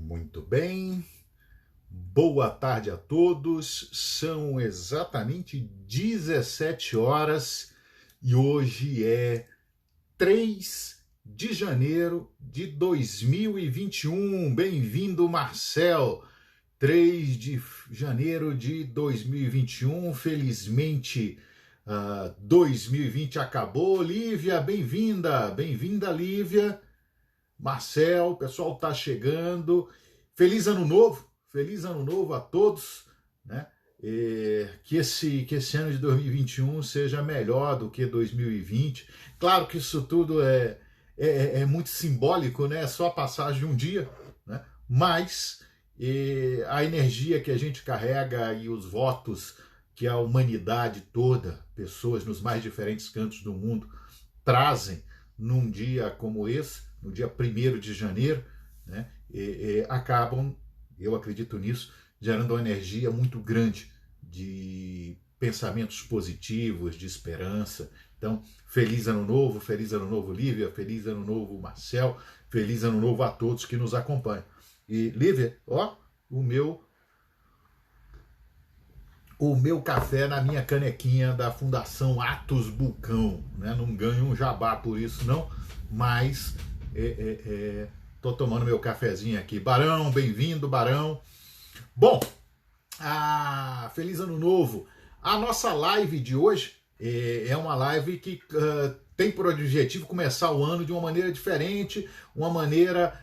Muito bem, boa tarde a todos. São exatamente 17 horas e hoje é 3 de janeiro de 2021. Bem-vindo, Marcel. 3 de janeiro de 2021. Felizmente, 2020 acabou. Lívia, bem-vinda. Bem-vinda, Lívia. Marcel, o pessoal está chegando. Feliz ano novo a todos, né? Que esse ano de 2021 seja melhor do que 2020. Claro que isso tudo é muito simbólico, né? É só a passagem de um dia, né? Mas a energia que a gente carrega e os votos que a humanidade toda, pessoas nos mais diferentes cantos do mundo, trazem num dia como esse, no dia 1º de janeiro, né, acabam, eu acredito nisso, gerando uma energia muito grande de pensamentos positivos, de esperança. Então, feliz ano novo, Lívia, feliz ano novo, Marcel, feliz ano novo a todos que nos acompanham. E, Lívia, ó, o meu café na minha canequinha da Fundação Atos Bulcão, né? Não ganho um jabá por isso, não, mas tô tomando meu cafezinho aqui. Barão, bem-vindo, Barão. Bom, feliz ano novo. A nossa live de hoje é uma live que tem por objetivo começar o ano de uma maneira diferente, uma maneira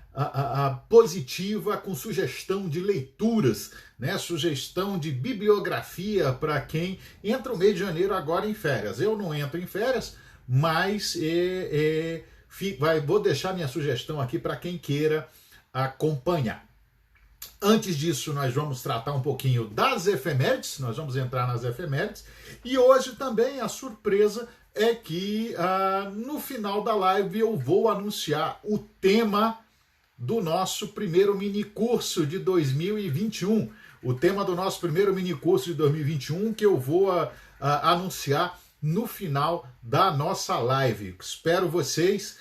positiva, com sugestão de leituras, né? Sugestão de bibliografia para quem entra o mês de janeiro agora em férias. Eu não entro em férias, mas vou deixar minha sugestão aqui para quem queira acompanhar. Antes disso, nós vamos tratar um pouquinho das efemérides, nós vamos entrar nas efemérides, e hoje também a surpresa é que no final da live eu vou anunciar o tema do nosso primeiro minicurso de 2021. O tema do nosso primeiro minicurso de 2021 que eu vou anunciar no final da nossa live. Espero vocês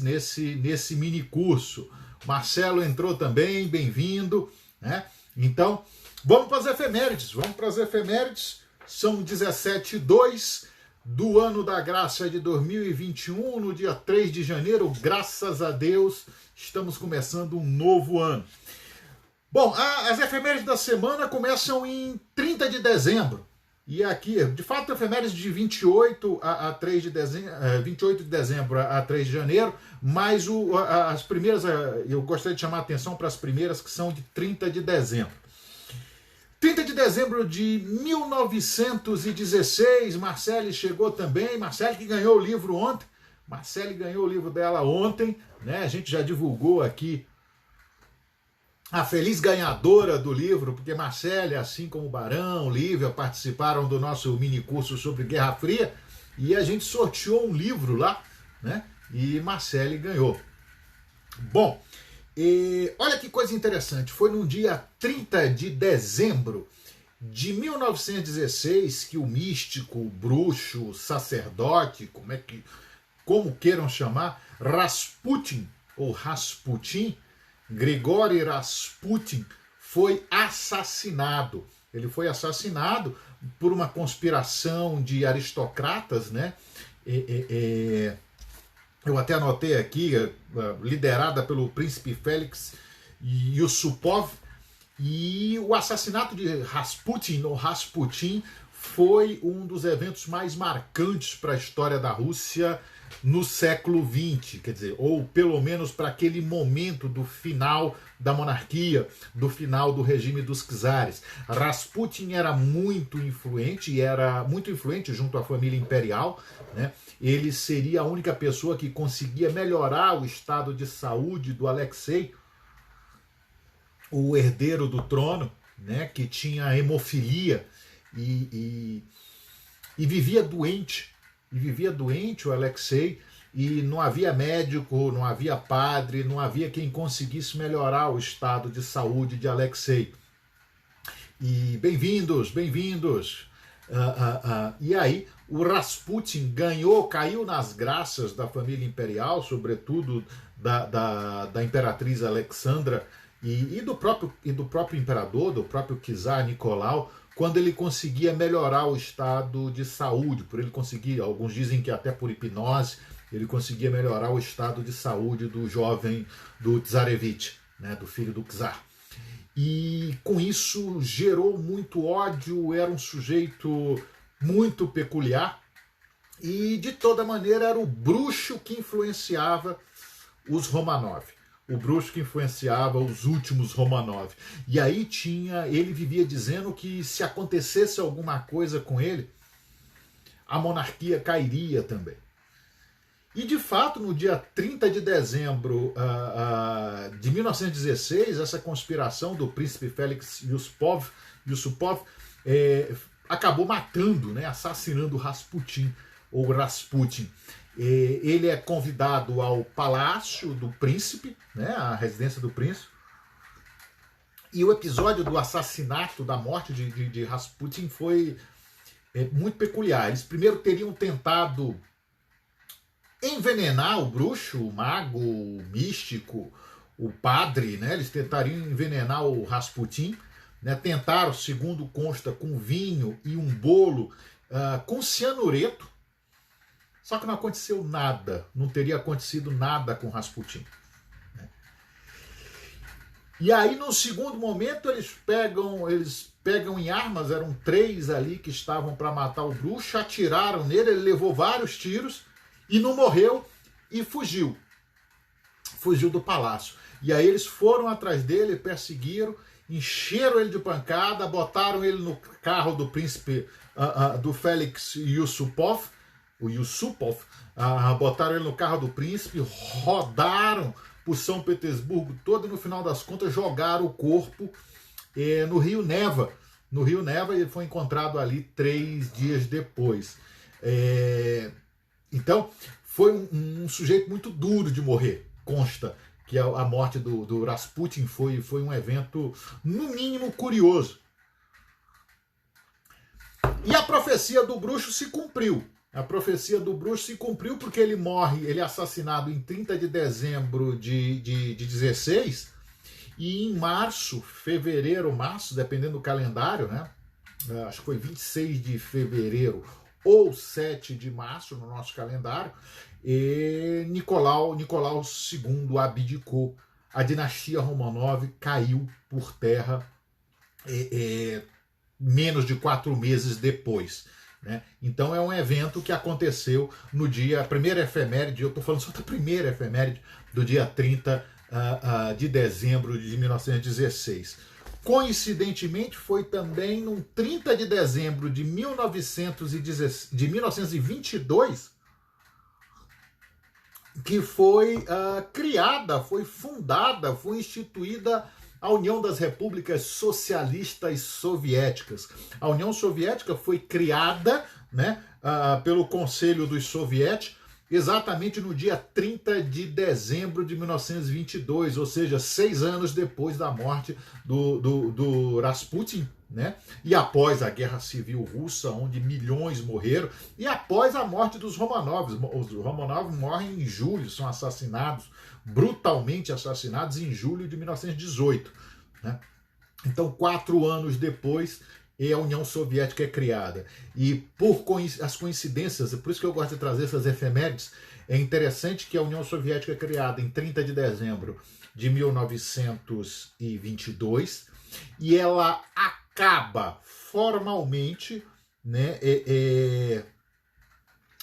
nesse minicurso. Marcelo entrou também, bem-vindo, né? Então, vamos para as efemérides. São 17/2 do ano da graça de 2021, no dia 3 de janeiro, graças a Deus, estamos começando um novo ano. Bom, as efemérides da semana começam em 30 de dezembro. E aqui, de fato, efemérides de 28 a 3 de dezembro, 28 de dezembro a 3 de janeiro, mas as primeiras, eu gostaria de chamar a atenção para as primeiras, que são de 30 de dezembro. 30 de dezembro de 1916, Marcele chegou também, Marcele que ganhou o livro ontem, Marcele ganhou o livro dela ontem, né? A gente já divulgou aqui a feliz ganhadora do livro, porque Marcele, assim como Barão, Lívia, participaram do nosso minicurso sobre Guerra Fria, e a gente sorteou um livro lá, né? E Marcele ganhou. Bom, olha que coisa interessante, foi no dia 30 de dezembro de 1916 que o místico, o bruxo, o sacerdote, como queiram chamar, Rasputin, ou Rasputin, Grigori Rasputin, foi assassinado. Ele foi assassinado por uma conspiração de aristocratas, né? Eu até anotei aqui, liderada pelo príncipe Félix Yusupov, e o assassinato de Rasputin, ou Rasputin, foi um dos eventos mais marcantes para a história da Rússia no século XX, quer dizer, ou pelo menos para aquele momento do final da monarquia, do final do regime dos czares. Rasputin era muito influente, junto à família imperial, né? Ele seria a única pessoa que conseguia melhorar o estado de saúde do Alexei, o herdeiro do trono, né? Que tinha hemofilia e vivia doente. E vivia doente o Alexei, e não havia médico, não havia padre, não havia quem conseguisse melhorar o estado de saúde de Alexei. E bem-vindos. E aí o Rasputin caiu nas graças da família imperial, sobretudo da imperatriz Alexandra e do próprio imperador, do próprio czar Nicolau, quando ele conseguia melhorar o estado de saúde, por ele conseguir, alguns dizem que até por hipnose, ele conseguia melhorar o estado de saúde do jovem, do Tsarevich, né, do filho do czar. E com isso gerou muito ódio, era um sujeito muito peculiar e de toda maneira era o bruxo que influenciava os Romanov, o bruxo que influenciava os últimos Romanov. E aí ele vivia dizendo que se acontecesse alguma coisa com ele, a monarquia cairia também. E de fato, no dia 30 de dezembro de 1916, essa conspiração do príncipe Félix Yusupov acabou matando, né, assassinando Rasputin, ou Rasputin. Ele é convidado ao palácio do príncipe, né, a residência do príncipe, e o episódio do assassinato, da morte de Rasputin foi muito peculiar. Eles primeiro teriam tentado envenenar o bruxo, o mago, o místico, o padre, né? Eles tentariam envenenar o Rasputin, né? Tentaram, segundo consta, com vinho e um bolo com cianureto, só que não aconteceu nada, não teria acontecido nada com Rasputin. Né? E aí, no segundo momento, eles pegam em armas, eram 3 ali que estavam para matar o bruxo, atiraram nele, ele levou vários tiros, e não morreu e fugiu. Fugiu do palácio. E aí eles foram atrás dele, perseguiram, encheram ele de pancada, botaram ele no carro do príncipe, do Félix Yusupov, botaram ele no carro do príncipe, rodaram por São Petersburgo todo e no final das contas jogaram o corpo no Rio Neva. No Rio Neva ele foi encontrado ali 3 dias depois. Então, foi um sujeito muito duro de morrer. Consta que a morte do Rasputin foi um evento, no mínimo, curioso. E a profecia do bruxo se cumpriu. A profecia do bruxo se cumpriu porque ele é assassinado em 30 de dezembro de 16, e em março, dependendo do calendário, né? Acho que foi 26 de fevereiro, ou 7 de março no nosso calendário, e Nicolau II abdicou. A dinastia Romanov caiu por terra menos de 4 meses depois. Né? Então é um evento que aconteceu no dia, a primeira efeméride, eu estou falando só da primeira efeméride, do dia 30 de dezembro de 1916. Coincidentemente, foi também no 30 de dezembro de 1922 que foi fundada, foi instituída a União das Repúblicas Socialistas Soviéticas. A União Soviética foi criada, né, pelo Conselho dos Sovietes exatamente no dia 30 de dezembro de 1922, ou seja, 6 anos depois da morte do Rasputin, né? E após a Guerra Civil Russa, onde milhões morreram, e após a morte dos Romanovs. Os Romanov morrem em julho, são assassinados, brutalmente assassinados em julho de 1918. Né? Então, 4 anos depois, a União Soviética é criada. E por as coincidências, por isso que eu gosto de trazer essas efemérides, é interessante que a União Soviética é criada em 30 de dezembro de 1922 e ela acaba formalmente, né,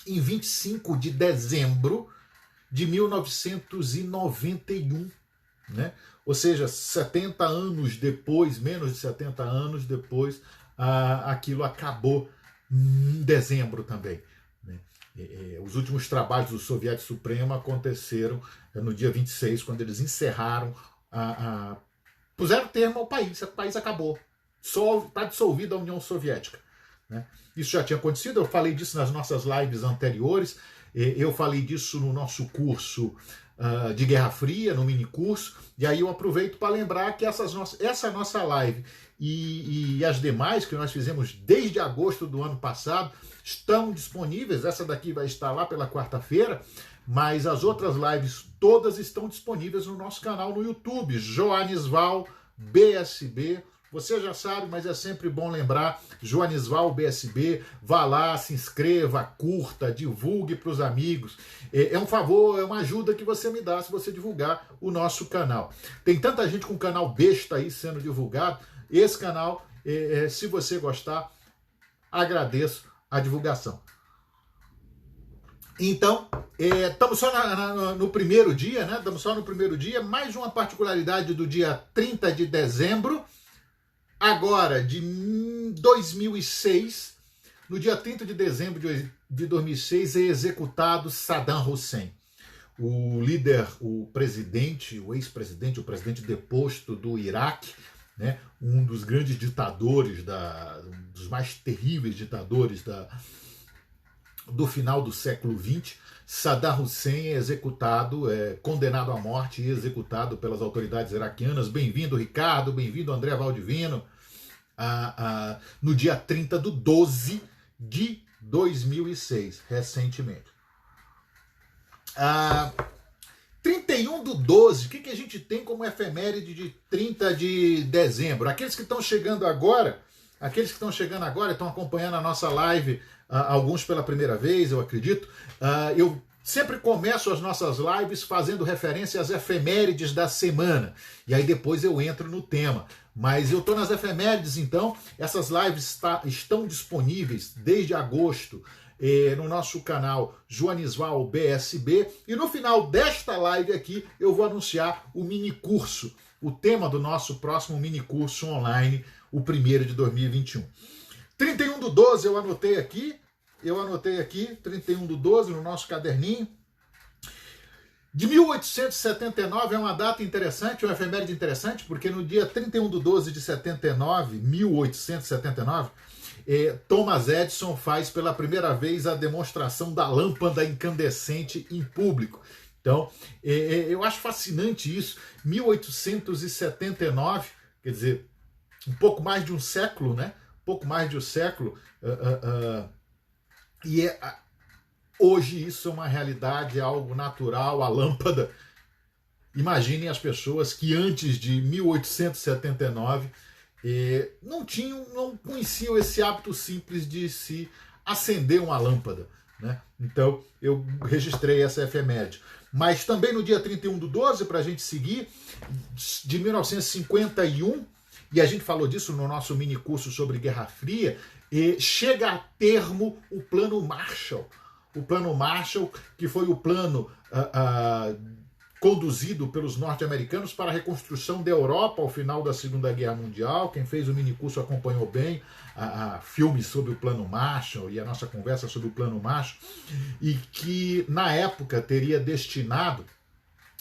em 25 de dezembro de 1991. Né? Ou seja, 70 anos depois, menos de 70 anos depois, aquilo acabou em dezembro também. Né? Os últimos trabalhos do Soviético Supremo aconteceram no dia 26, quando eles encerraram, puseram termo ao país. O país acabou. Está dissolvida a União Soviética. Né? Isso já tinha acontecido, eu falei disso nas nossas lives anteriores, eu falei disso no nosso curso de Guerra Fria, no minicurso, e aí eu aproveito para lembrar que essa nossa live e as demais que nós fizemos desde agosto do ano passado estão disponíveis. Essa daqui vai estar lá pela quarta-feira, mas as outras lives todas estão disponíveis no nosso canal no YouTube, Joanisval BSB. Você já sabe, mas é sempre bom lembrar, Joanisval BSB, vá lá, se inscreva, curta, divulgue para os amigos. É um favor, é uma ajuda que você me dá se você divulgar o nosso canal. Tem tanta gente com canal besta aí sendo divulgado. Esse canal, se você gostar, agradeço a divulgação. Então, estamos só no primeiro dia, né? Estamos só no primeiro dia. Mais uma particularidade do dia 30 de dezembro, agora de 2006. No dia 30 de dezembro de 2006 é executado Saddam Hussein, o líder, o presidente, o ex-presidente, o presidente deposto do Iraque, né? Um dos grandes ditadores, um dos mais terríveis ditadores do final do século XX. Saddam Hussein é executado, condenado à morte e executado pelas autoridades iraquianas. Bem-vindo, Ricardo, bem-vindo, André Valdivino, no dia 30 de 12 de 2006, recentemente. 31 do 12, o que a gente tem como efeméride de 30 de dezembro? Aqueles que estão chegando agora, estão acompanhando a nossa live, alguns pela primeira vez, eu acredito. Eu sempre começo as nossas lives fazendo referência às efemérides da semana, e aí depois eu entro no tema. Mas eu estou nas efemérides, então. Essas lives estão disponíveis desde agosto no nosso canal Joanisval BSB, e no final desta live aqui eu vou anunciar o minicurso, o tema do nosso próximo minicurso online, o primeiro de 2021. 31 do 12 eu anotei aqui, 31 do 12 no nosso caderninho. De 1879 é uma data interessante, uma efeméride interessante, porque no dia 31 do 12 de 1879, Thomas Edison faz pela primeira vez a demonstração da lâmpada incandescente em público. Então, eu acho fascinante isso. 1879, quer dizer, um pouco mais de um século, né? Hoje isso é uma realidade, é algo natural, a lâmpada. Imaginem as pessoas que antes de 1879 não conheciam esse hábito simples de se acender uma lâmpada, né? Então eu registrei essa efeméride. Mas também no dia 31 do 12, para a gente seguir, de 1951, e a gente falou disso no nosso mini curso sobre Guerra Fria, chega a termo o Plano Marshall. O Plano Marshall, que foi o plano conduzido pelos norte-americanos para a reconstrução da Europa ao final da Segunda Guerra Mundial. Quem fez o minicurso acompanhou bem filmes sobre o Plano Marshall e a nossa conversa sobre o Plano Marshall, e que na época teria destinado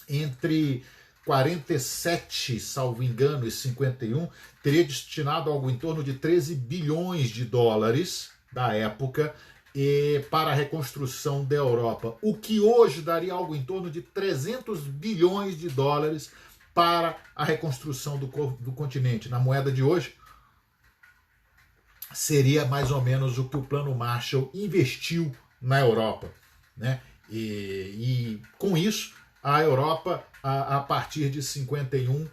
entre 47, salvo engano, e 51, teria destinado algo em torno de 13 bilhões de dólares da época para a reconstrução da Europa, o que hoje daria algo em torno de 300 bilhões de dólares para a reconstrução do continente. Na moeda de hoje, seria mais ou menos o que o Plano Marshall investiu na Europa, né? E com isso, a Europa, a partir de 51,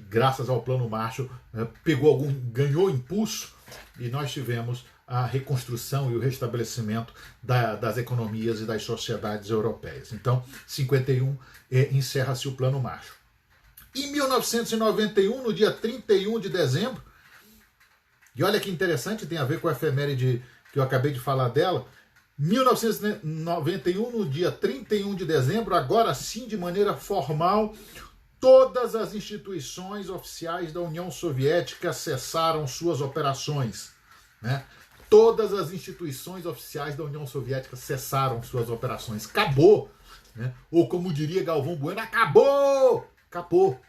graças ao Plano Marshall, ganhou impulso, e nós tivemos a reconstrução e o restabelecimento das economias e das sociedades europeias. Então, 51 encerra-se o Plano Marshall. Em 1991, no dia 31 de dezembro, e olha que interessante, tem a ver com a efeméride que eu acabei de falar dela, 1991, no dia 31 de dezembro, agora sim, de maneira formal, todas as instituições oficiais da União Soviética cessaram suas operações, né? Todas as instituições oficiais da União Soviética cessaram suas operações. Acabou, né? Ou como diria Galvão Bueno, acabou! Acabou.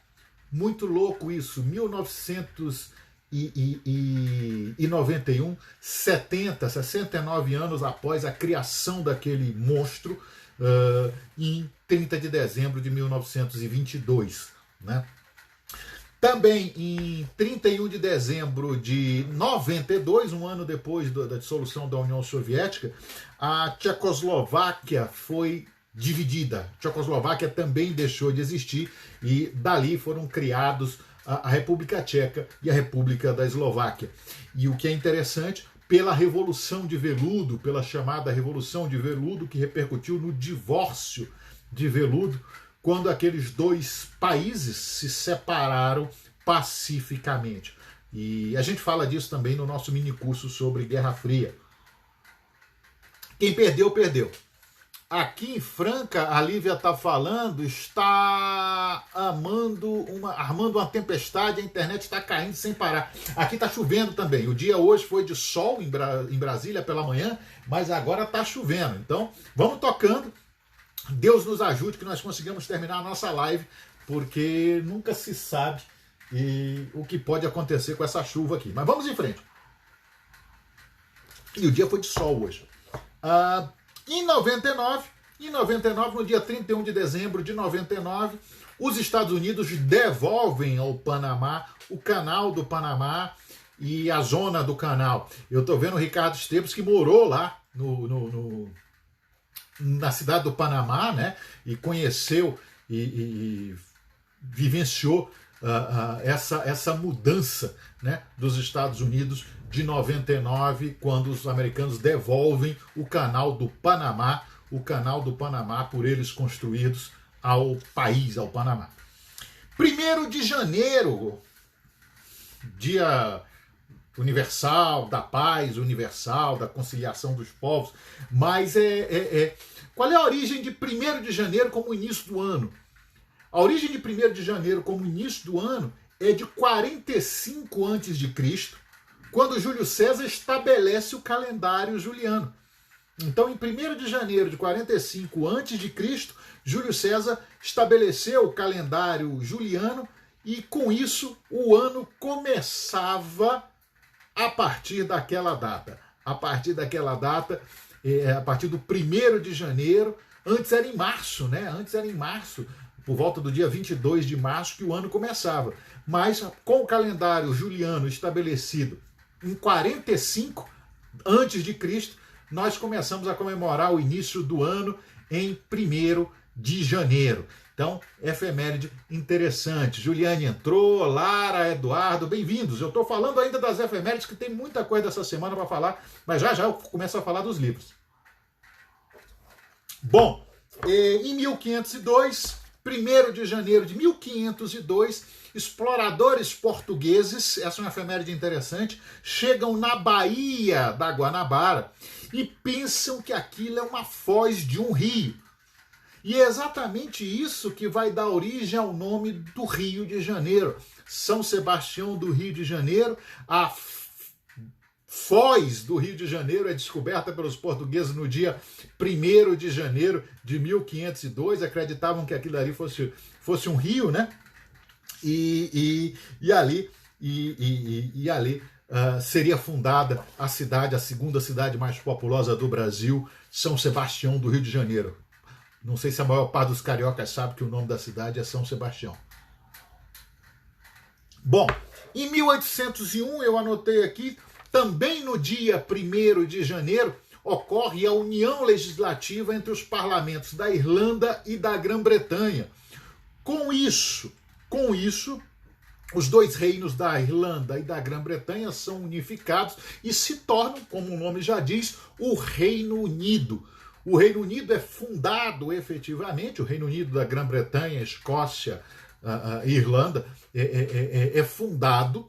Muito louco isso. 1991, 69 anos após a criação daquele monstro, em 30 de dezembro de 1922, né? Também em 31 de dezembro de 92, um ano depois da dissolução da União Soviética, a Tchecoslováquia foi dividida. A Tchecoslováquia também deixou de existir e dali foram criados a República Tcheca e a República da Eslováquia. E o que é interessante, pela Revolução de Veludo, pela chamada Revolução de Veludo, que repercutiu no divórcio de Veludo, quando aqueles dois países se separaram pacificamente. E a gente fala disso também no nosso minicurso sobre Guerra Fria. Quem perdeu, perdeu. Aqui em Franca, a Lívia está falando, está armando uma tempestade, a internet está caindo sem parar. Aqui está chovendo também. O dia hoje foi de sol em Brasília pela manhã, mas agora está chovendo. Então, vamos tocando. Deus nos ajude que nós consigamos terminar a nossa live, porque nunca se sabe o que pode acontecer com essa chuva aqui. Mas vamos em frente. E o dia foi de sol hoje. Em 99, no dia 31 de dezembro de 99, os Estados Unidos devolvem ao Panamá o canal do Panamá e a zona do canal. Eu estou vendo o Ricardo Esteves, que morou lá na cidade do Panamá, né? E conheceu e vivenciou essa mudança, né, dos Estados Unidos de 99, quando os americanos devolvem o canal do Panamá por eles construídos ao país, ao Panamá. 1º de janeiro, dia universal da paz, universal da conciliação dos povos, mas qual é a origem de 1º de janeiro como início do ano? A origem de 1º de janeiro como início do ano é de 45 a.C., quando Júlio César estabelece o calendário juliano. Então, em 1º de janeiro de 45 a.C., Júlio César estabeleceu o calendário juliano e, com isso, o ano começava a partir daquela data. A partir daquela data, a partir do 1º de janeiro, antes era em março, né? Antes era em março, por volta do dia 22 de março, que o ano começava. Mas, com o calendário juliano estabelecido em 45 a.C., nós começamos a comemorar o início do ano em 1º de janeiro. Então, efeméride interessante. Juliane entrou, Lara, Eduardo, bem-vindos. Eu estou falando ainda das efemérides, que tem muita coisa dessa semana para falar, mas já eu começo a falar dos livros. Bom, em 1502, 1º de janeiro de 1502, exploradores portugueses, essa é uma efeméride interessante, chegam na Baía da Guanabara e pensam que aquilo é uma foz de um rio. E é exatamente isso que vai dar origem ao nome do Rio de Janeiro. São Sebastião do Rio de Janeiro, a foz do Rio de Janeiro é descoberta pelos portugueses no dia 1º de janeiro de 1502, acreditavam que aquilo ali fosse um rio, né? E ali seria fundada a cidade, a segunda cidade mais populosa do Brasil, São Sebastião do Rio de Janeiro. Não sei se a maior parte dos cariocas sabe que o nome da cidade é São Sebastião. Bom, em 1801, eu anotei aqui, também no dia 1º de janeiro, ocorre a união legislativa entre os parlamentos da Irlanda e da Grã-Bretanha. Com isso, os dois reinos da Irlanda e da Grã-Bretanha são unificados e se tornam, como o nome já diz, o Reino Unido. O Reino Unido é fundado efetivamente, o Reino Unido da Grã-Bretanha, Escócia, Irlanda, é fundado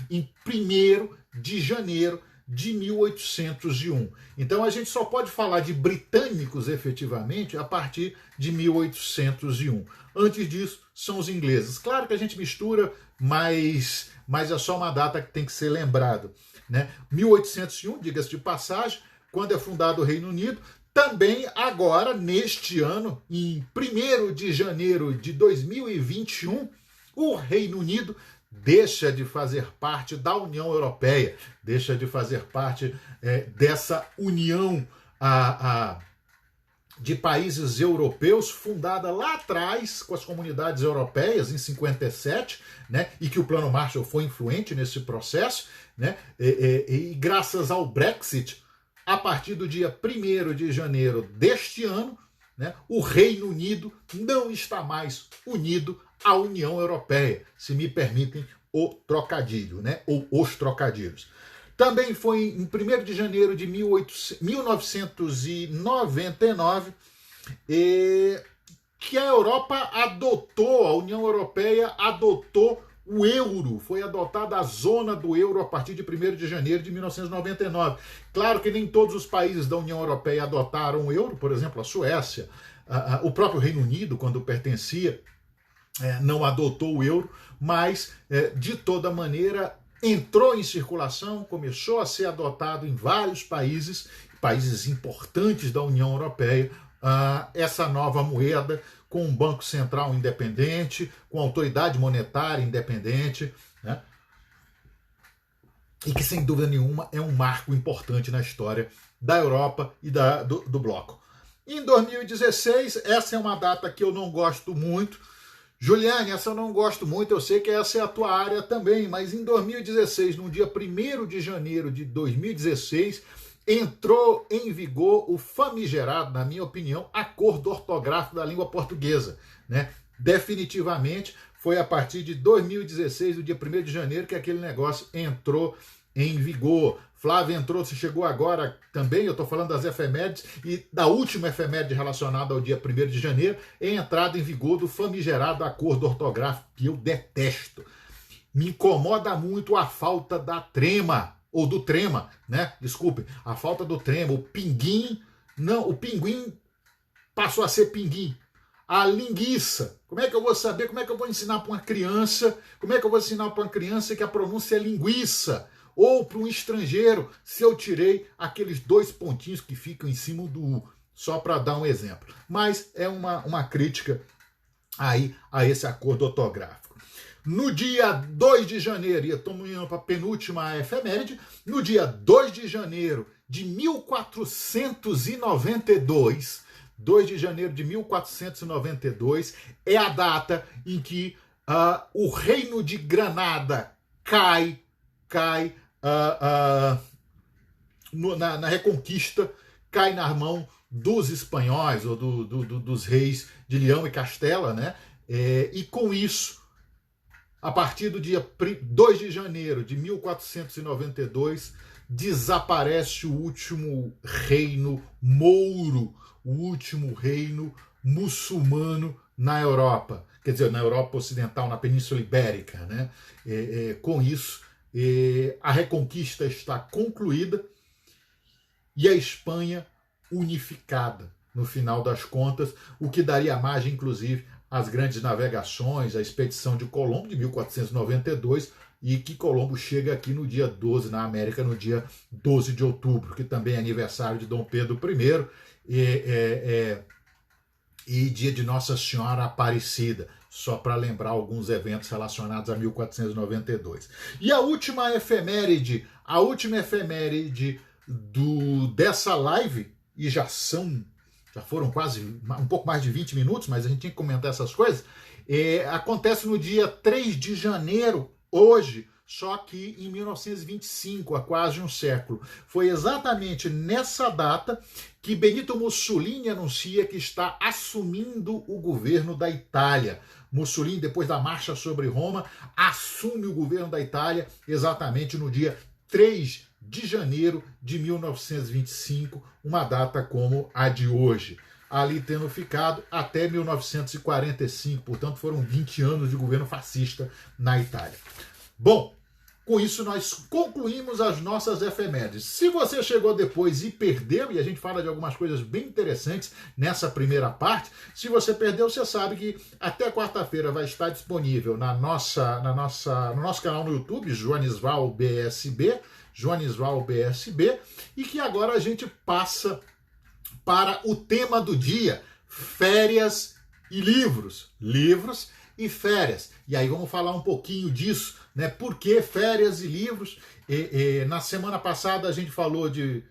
em 1º de janeiro de 1801. Então a gente só pode falar de britânicos efetivamente a partir de 1801. Antes disso, são os ingleses. Claro que a gente mistura, mas é só uma data que tem que ser lembrado, né? 1801, diga-se de passagem, quando é fundado o Reino Unido. Também agora, neste ano, em 1º de janeiro de 2021, o Reino Unido deixa de fazer parte da União Europeia, deixa de fazer parte dessa união de países europeus, fundada lá atrás com as comunidades europeias, em 57, né, e que o Plano Marshall foi influente nesse processo, né, e graças ao Brexit, a partir do dia 1º de janeiro deste ano, né, o Reino Unido não está mais unido à União Europeia, se me permitem o trocadilho, né, ou os trocadilhos. Também foi em 1º de janeiro de 1999 que a Europa adotou, a União Europeia adotou o euro, foi adotada a zona do euro a partir de 1º de janeiro de 1999. Claro que nem todos os países da União Europeia adotaram o euro, por exemplo, a Suécia, o próprio Reino Unido, quando pertencia, não adotou o euro, mas, de toda maneira, entrou em circulação, começou a ser adotado em vários países, países importantes da União Europeia, essa nova moeda, com um banco central independente, com autoridade monetária independente, né? E que, sem dúvida nenhuma, é um marco importante na história da Europa e do bloco. Em 2016, essa é uma data que eu não gosto muito. Juliane, essa eu não gosto muito, eu sei que essa é a tua área também, mas em 2016, no dia 1º de janeiro de 2016, entrou em vigor o famigerado, na minha opinião, acordo ortográfico da língua portuguesa, né? Definitivamente foi a partir de 2016, do dia 1º de janeiro, que aquele negócio entrou em vigor. Flávia entrou, se chegou agora também, eu estou falando das efemérides, e da última efeméride relacionada ao dia 1º de janeiro, é a entrada em vigor do famigerado acordo ortográfico, que eu detesto. Me incomoda muito a falta da trema, ou do trema, né? Desculpe, a falta do trema, o pinguim, não, o pinguim passou a ser pinguim. A linguiça, como é que eu vou saber, como é que eu vou ensinar para uma criança, como é que eu vou ensinar para uma criança que a pronúncia é linguiça? Ou para um estrangeiro, se eu tirei aqueles 2 pontinhos que ficam em cima do U, só para dar um exemplo. Mas é uma crítica aí a esse acordo ortográfico. No dia 2 de janeiro, e estamos indo para a penúltima efeméride, no dia 2 de janeiro de 1492, 2 de janeiro de 1492, é a data em que o Reino de Granada cai na Reconquista, cai na mão dos espanhóis, ou dos reis de Leão e Castela, né? E com isso, a partir do dia 2 de janeiro de 1492, desaparece o último reino mouro, o último reino muçulmano na Europa, quer dizer, na Europa Ocidental, na Península Ibérica, né? Com isso, a Reconquista está concluída e a Espanha unificada, no final das contas, o que daria margem, inclusive, às grandes navegações, a expedição de Colombo, de 1492, e que Colombo chega aqui no dia 12, na América, no dia 12 de outubro, que também é aniversário de Dom Pedro I, e dia de Nossa Senhora Aparecida, só para lembrar alguns eventos relacionados a 1492. E a última efeméride dessa live, e já foram quase um pouco mais de 20 minutos, mas a gente tinha que comentar essas coisas, acontece no dia 3 de janeiro, hoje, só que em 1925, há quase um século. Foi exatamente nessa data que Benito Mussolini anuncia que está assumindo o governo da Itália. Mussolini, depois da marcha sobre Roma, assume o governo da Itália exatamente no dia 3 de janeiro de 1925, uma data como a de hoje, ali tendo ficado até 1945, portanto foram 20 anos de governo fascista na Itália. Bom, com isso nós concluímos as nossas efemérides. Se você chegou depois e perdeu, e a gente fala de algumas coisas bem interessantes nessa primeira parte, se você perdeu, você sabe que até quarta-feira vai estar disponível no nosso canal no YouTube, Joanisval BSB, e que agora a gente passa para o tema do dia, férias e livros. Livros e férias. E aí vamos falar um pouquinho disso, né? Por que férias e livros? Na semana passada a gente falou de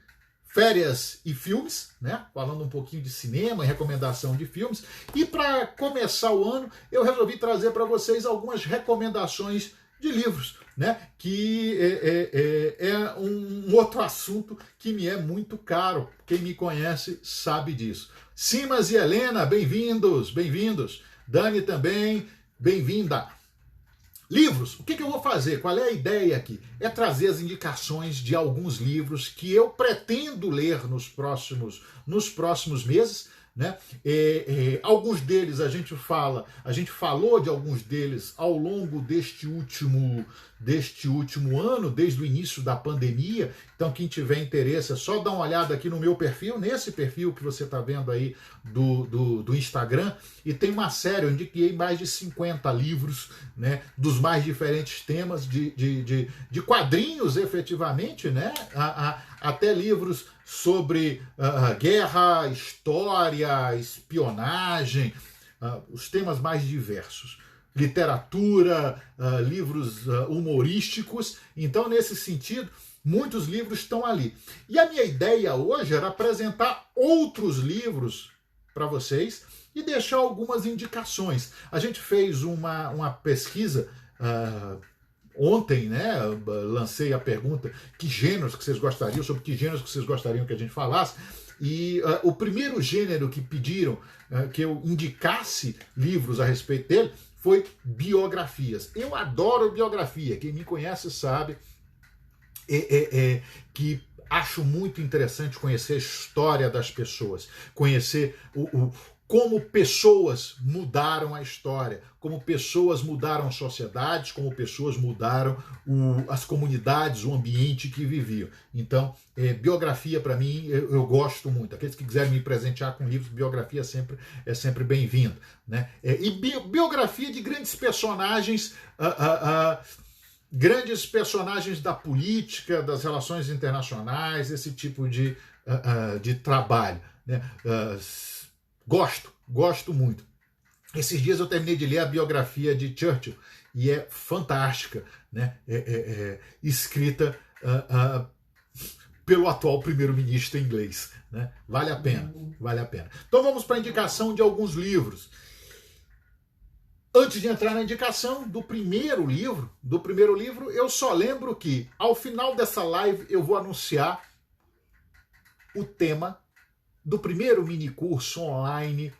férias e filmes, né? Falando um pouquinho de cinema e recomendação de filmes. E para começar o ano, eu resolvi trazer para vocês algumas recomendações de livros, né? Que é um outro assunto que me é muito caro. Quem me conhece sabe disso. Simas e Helena, bem-vindos, bem-vindos. Dani também, bem-vinda. Livros, o que eu vou fazer? Qual é a ideia aqui? É trazer as indicações de alguns livros que eu pretendo ler nos próximos meses, né? Alguns deles a gente falou de alguns deles ao longo deste último ano, desde o início da pandemia. Então, quem tiver interesse, é só dar uma olhada aqui no meu perfil, nesse perfil que você está vendo aí do Instagram, e tem uma série, eu indiquei mais de 50 livros, né, dos mais diferentes temas, de quadrinhos, efetivamente, né, até livros sobre guerra, história, espionagem, os temas mais diversos. Literatura, livros humorísticos. Então, nesse sentido, muitos livros estão ali. E a minha ideia hoje era apresentar outros livros para vocês e deixar algumas indicações. A gente fez uma pesquisa ontem, né? Lancei a pergunta que gêneros que vocês gostariam, sobre que gêneros que vocês gostariam que a gente falasse. E o primeiro gênero que pediram que eu indicasse livros a respeito dele foi biografias. Eu adoro biografia. Quem me conhece sabe que acho muito interessante conhecer a história das pessoas, conhecer como pessoas mudaram a história, como pessoas mudaram sociedades, como pessoas mudaram as comunidades, o ambiente que viviam. Então, biografia para mim, eu gosto muito. Aqueles que quiserem me presentear com livros, biografia é sempre bem-vindo, né? E biografia de grandes personagens, grandes personagens da política, das relações internacionais, esse tipo de trabalho, né? Gosto muito. Esses dias eu terminei de ler a biografia de Churchill e é fantástica, né? Escrita pelo atual primeiro-ministro inglês, né? Vale a pena, vale a pena. Então vamos para a indicação de alguns livros. Antes de entrar na indicação do primeiro livro, eu só lembro que ao final dessa live eu vou anunciar o tema do primeiro minicurso online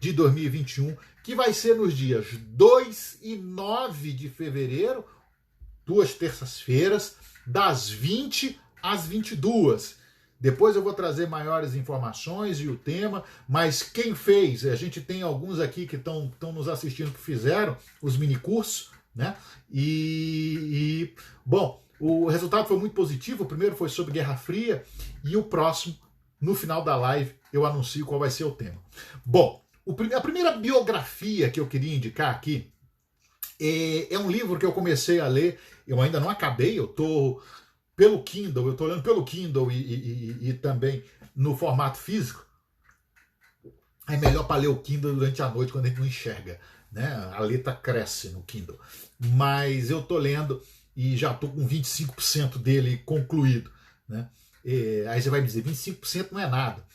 de 2021, que vai ser nos dias 2 e 9 de fevereiro, 2 terças-feiras, das 20 às 22. Depois eu vou trazer maiores informações e o tema, mas quem fez, a gente tem alguns aqui que estão nos assistindo que fizeram os minicursos, né? Bom, o resultado foi muito positivo. O primeiro foi sobre Guerra Fria e o próximo, no final da live, eu anuncio qual vai ser o tema. Bom, a primeira biografia que eu queria indicar aqui é um livro que eu comecei a ler, eu ainda não acabei, eu estou lendo pelo Kindle e também no formato físico. É melhor para ler o Kindle durante a noite, quando a gente não enxerga, né? A letra cresce no Kindle. Mas eu estou lendo e já estou com 25% dele concluído, né? Aí você vai me dizer, 25% não é nada.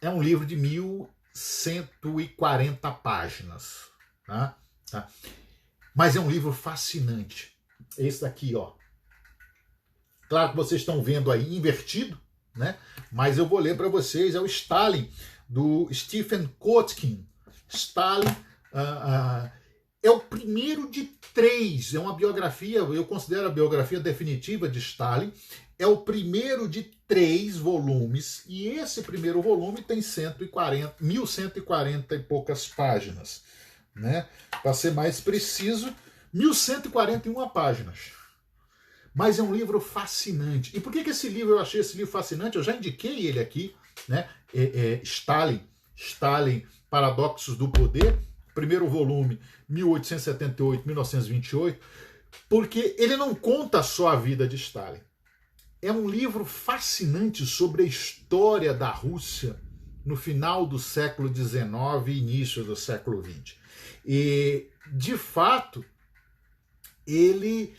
É um livro de 1.140 páginas. Tá? Mas é um livro fascinante. Esse daqui, ó. Claro que vocês estão vendo aí invertido, né? Mas eu vou ler para vocês. É o Stalin, do Stephen Kotkin. Stalin é o primeiro de 3. É uma biografia, eu considero a biografia definitiva de Stalin. É o primeiro de 3 volumes. E esse primeiro volume tem 1.140 e poucas páginas, né? Para ser mais preciso, 1.141 páginas. Mas é um livro fascinante. E por que esse livro, eu achei esse livro fascinante? Eu já indiquei ele aqui, né? Stalin, Paradoxos do Poder, primeiro volume, 1878-1928, porque ele não conta só a vida de Stalin. É um livro fascinante sobre a história da Rússia no final do século XIX e início do século XX. E, de fato, ele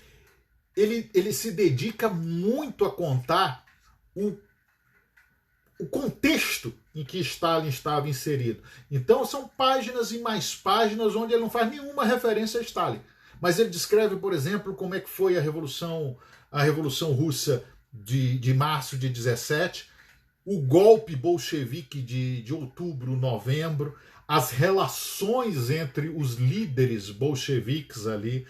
se dedica muito a contar o contexto em que Stalin estava inserido. Então são páginas e mais páginas onde ele não faz nenhuma referência a Stalin. Mas ele descreve, por exemplo, como é que foi a Revolução Russa de março de 17, o golpe bolchevique de outubro, novembro, as relações entre os líderes bolcheviques ali,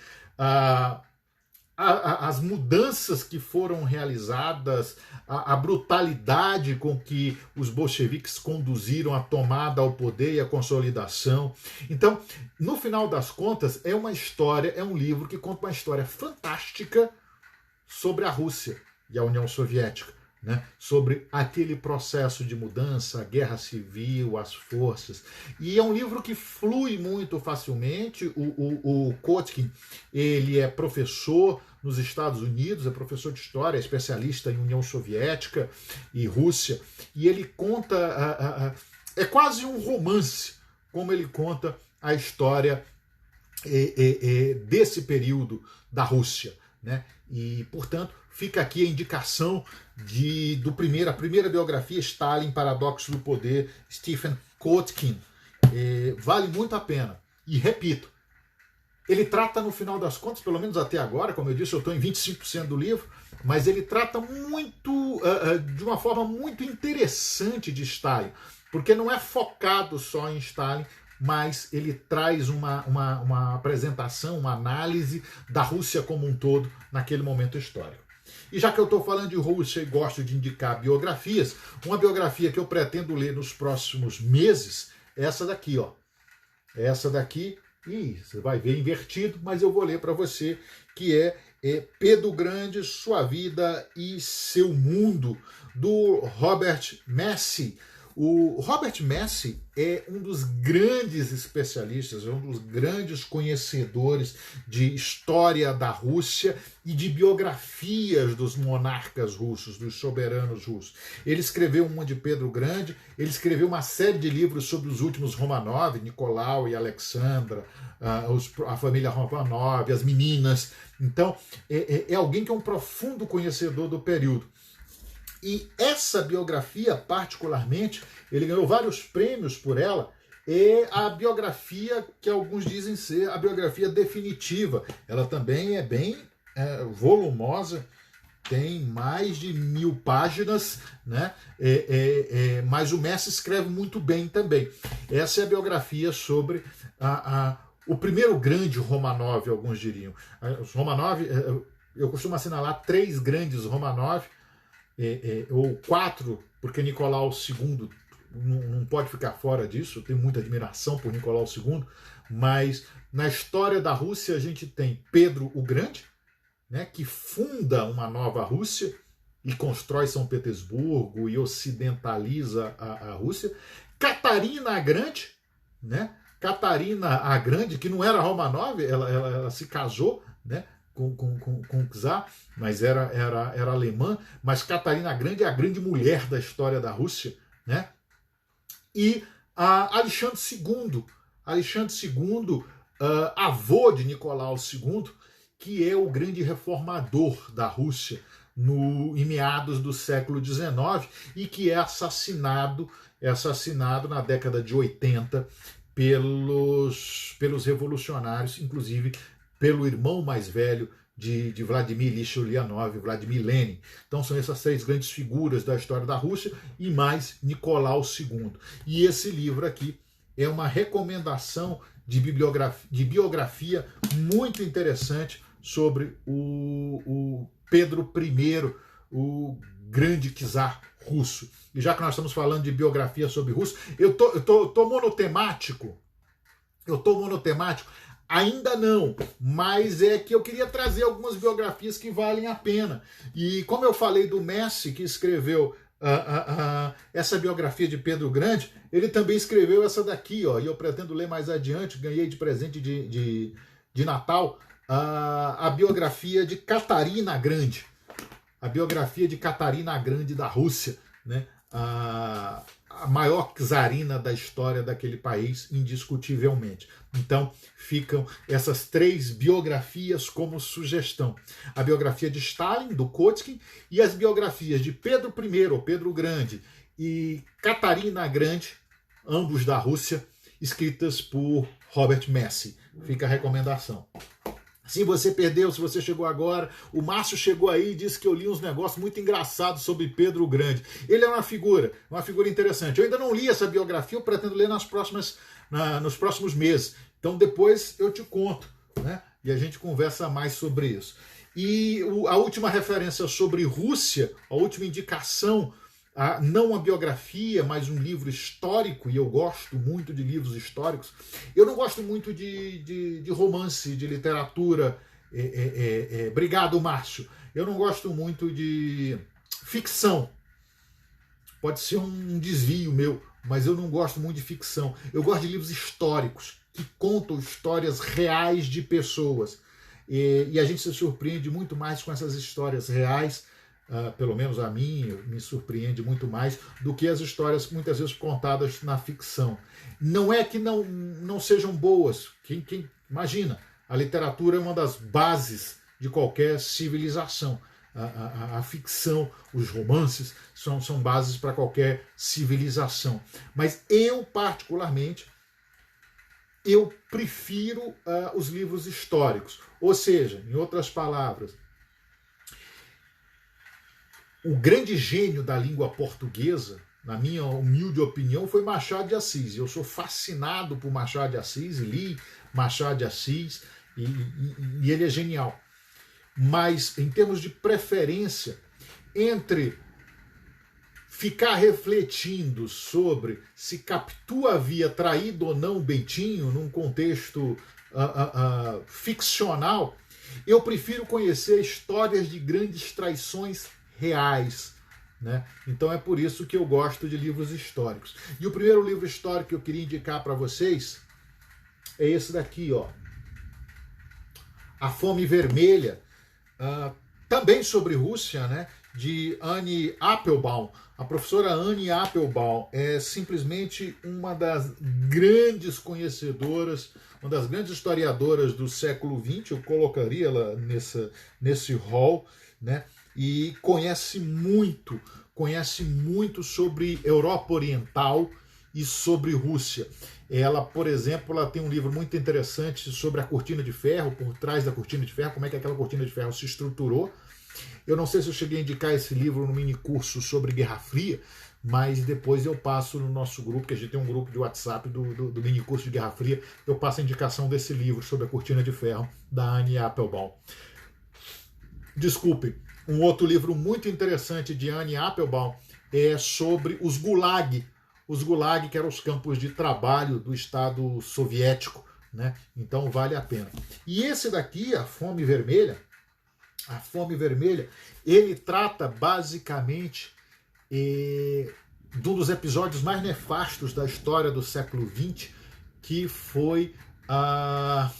as mudanças que foram realizadas, a brutalidade com que os bolcheviques conduziram a tomada ao poder e a consolidação. Então, no final das contas, é uma história, é um livro que conta uma história fantástica sobre a Rússia e a União Soviética, né? Sobre aquele processo de mudança, a guerra civil, as forças. E é um livro que flui muito facilmente. O Kotkin, ele é professor nos Estados Unidos, é professor de história, é especialista em União Soviética e Rússia, e ele conta, é quase um romance, como ele conta a história desse período da Rússia, né? E, portanto, fica aqui a indicação a primeira biografia, Stalin, Paradoxo do Poder, Stephen Kotkin. Vale muito a pena. E repito, ele trata, no final das contas, pelo menos até agora, como eu disse, eu estou em 25% do livro, mas ele trata de uma forma muito interessante de Stalin, porque não é focado só em Stalin, mas ele traz uma apresentação, uma análise da Rússia como um todo naquele momento histórico. E já que eu estou falando de Rússia e gosto de indicar biografias, uma biografia que eu pretendo ler nos próximos meses é essa daqui, ó. Essa daqui, você vai ver invertido, mas eu vou ler para você, que é Pedro Grande, Sua Vida e Seu Mundo, do Robert Massie. O Robert Massie é um dos grandes especialistas, é um dos grandes conhecedores de história da Rússia e de biografias dos monarcas russos, dos soberanos russos. Ele escreveu uma de Pedro Grande, ele escreveu uma série de livros sobre os últimos Romanov, Nicolau e Alexandra, a família Romanov, as meninas. Então, é alguém que é um profundo conhecedor do período. E essa biografia, particularmente, ele ganhou vários prêmios por ela, é a biografia que alguns dizem ser a biografia definitiva. Ela também é bem volumosa, tem mais de 1000 páginas, né? Mas o Massie escreve muito bem também. Essa é a biografia sobre o primeiro grande Romanov, alguns diriam. Os Romanov, eu costumo assinalar 3 grandes Romanov, ou 4, porque Nicolau II não pode ficar fora disso. Eu tenho muita admiração por Nicolau II, mas na história da Rússia a gente tem Pedro o Grande, né, que funda uma nova Rússia e constrói São Petersburgo e ocidentaliza a Rússia. Catarina a Grande, né? Catarina a Grande, que não era Romanov, ela se casou, né, com o czar, mas era alemã, mas Catarina a Grande é a grande mulher da história da Rússia, né? E Alexandre II, avô de Nicolau II, que é o grande reformador da Rússia em meados do século XIX e que é assassinado na década de 80 pelos revolucionários, inclusive pelo irmão mais velho de Vladimir Ilyich Ulyanov, Vladimir Lenin. Então são essas 3 grandes figuras da história da Rússia e mais Nicolau II. E esse livro aqui é uma recomendação de biografia muito interessante sobre o Pedro I, o grande czar russo. E já que nós estamos falando de biografia sobre russo, eu tô monotemático. Ainda não, mas é que eu queria trazer algumas biografias que valem a pena. E como eu falei do Massie, que escreveu essa biografia de Pedro Grande, ele também escreveu essa daqui, ó, e eu pretendo ler mais adiante, ganhei de presente de Natal, a biografia de Catarina Grande. A biografia de Catarina Grande da Rússia, né? A maior czarina da história daquele país, indiscutivelmente. Então, ficam essas 3 biografias como sugestão. A biografia de Stalin, do Kotkin, e as biografias de Pedro I, ou Pedro Grande, e Catarina Grande, ambos da Rússia, escritas por Robert Massie. Fica a recomendação. Se você perdeu, se você chegou agora, o Márcio chegou aí e disse que eu li uns negócios muito engraçados sobre Pedro o Grande. Ele é uma figura interessante. Eu ainda não li essa biografia, eu pretendo ler nos próximos meses. Então depois eu te conto, né? E a gente conversa mais sobre isso. E a última referência sobre Rússia, a última indicação, não uma biografia, mas um livro histórico, e eu gosto muito de livros históricos. Eu não gosto muito de romance, de literatura. Obrigado, Márcio. Eu não gosto muito de ficção. Pode ser um desvio meu, mas eu não gosto muito de ficção. Eu gosto de livros históricos, que contam histórias reais de pessoas. E a gente se surpreende muito mais com essas histórias reais, pelo menos a mim, me surpreende muito mais do que as histórias muitas vezes contadas na ficção. Não é que não sejam boas. Quem imagina, a literatura é uma das bases de qualquer civilização. A ficção, os romances são bases para qualquer civilização. Mas eu, particularmente, eu prefiro os livros históricos. Ou seja, em outras palavras, o grande gênio da língua portuguesa, na minha humilde opinião, foi Machado de Assis. Eu sou fascinado por Machado de Assis, li Machado de Assis, e ele é genial. Mas, em termos de preferência, entre ficar refletindo sobre se Capitu havia traído ou não Bentinho num contexto ficcional, eu prefiro conhecer histórias de grandes traições reais, né? Então é por isso que eu gosto de livros históricos. E o primeiro livro histórico que eu queria indicar para vocês é esse daqui, ó, A Fome Vermelha, também sobre Rússia, né? De Anne Applebaum. A professora Anne Applebaum é simplesmente uma das grandes conhecedoras, uma das grandes historiadoras do século XX, eu colocaria ela nesse hall, né? E conhece muito sobre Europa Oriental e sobre Rússia. Ela, por exemplo, ela tem um livro muito interessante sobre a cortina de ferro, por trás da cortina de ferro, como é que aquela cortina de ferro se estruturou. Eu não sei se eu cheguei a indicar esse livro no mini curso sobre Guerra Fria, mas depois eu passo no nosso grupo, que a gente tem um grupo de WhatsApp do mini curso de Guerra Fria, eu passo a indicação desse livro sobre a cortina de ferro da Anne Applebaum. Desculpe, um outro livro muito interessante de Anne Applebaum é sobre os Gulag, que eram os campos de trabalho do Estado soviético, né? Então vale a pena. E esse daqui, A Fome Vermelha, ele trata basicamente de um dos episódios mais nefastos da história do século XX, que foi a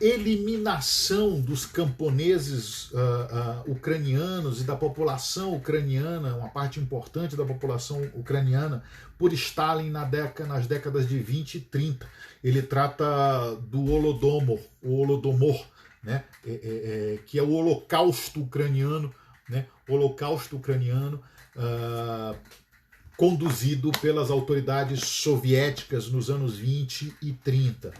eliminação dos camponeses ucranianos e da população ucraniana, uma parte importante da população ucraniana, por Stalin nas décadas de 20 e 30. Ele trata do Holodomor, né? Que é o Holocausto ucraniano, né? Conduzido pelas autoridades soviéticas nos anos 20 e 30.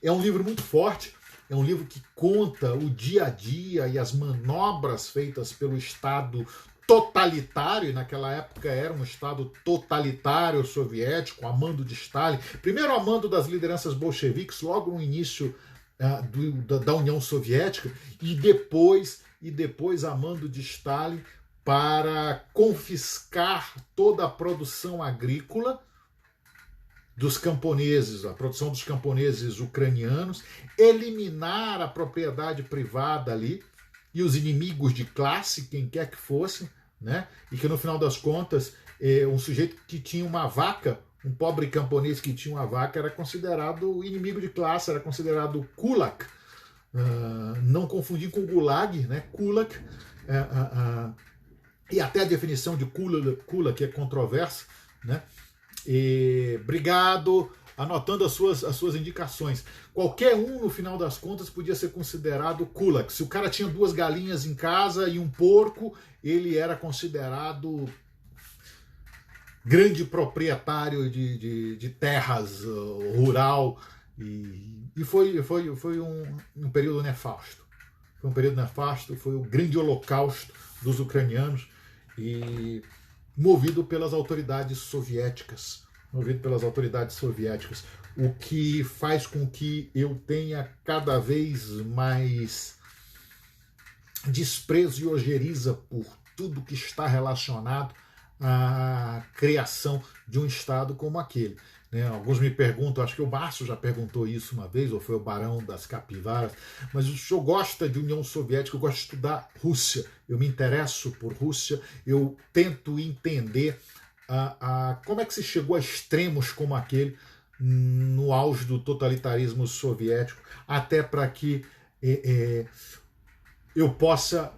É um livro muito forte, é um livro que conta o dia a dia e as manobras feitas pelo Estado totalitário, e naquela época era um Estado totalitário soviético, a mando de Stalin, primeiro a mando das lideranças bolcheviques, logo no início da União Soviética, e depois a mando de Stalin, para confiscar toda a produção agrícola dos camponeses, a produção dos camponeses ucranianos, eliminar a propriedade privada ali e os inimigos de classe, quem quer que fossem, né? E que no final das contas, um sujeito que tinha uma vaca, um pobre camponês que tinha uma vaca, era considerado inimigo de classe, era considerado kulak, não confundir com gulag, né? Kulak, e até a definição de kulak é controversa, né? Obrigado anotando as suas indicações. Qualquer um, no final das contas, podia ser considerado kulak. Se o cara tinha 2 galinhas em casa e um porco, ele era considerado grande proprietário de terras, rural, e foi um período nefasto. Foi um período nefasto, foi o grande holocausto dos ucranianos, e movido pelas autoridades soviéticas. O que faz com que eu tenha cada vez mais desprezo e ojeriza por tudo que está relacionado à criação de um Estado como aquele. Né? Alguns me perguntam, acho que o Márcio já perguntou isso uma vez, ou foi o Barão das Capivaras, mas o senhor gosta de União Soviética, eu gosto de estudar Rússia, eu me interesso por Rússia, eu tento entender como é que se chegou a extremos como aquele no auge do totalitarismo soviético, até para que eu possa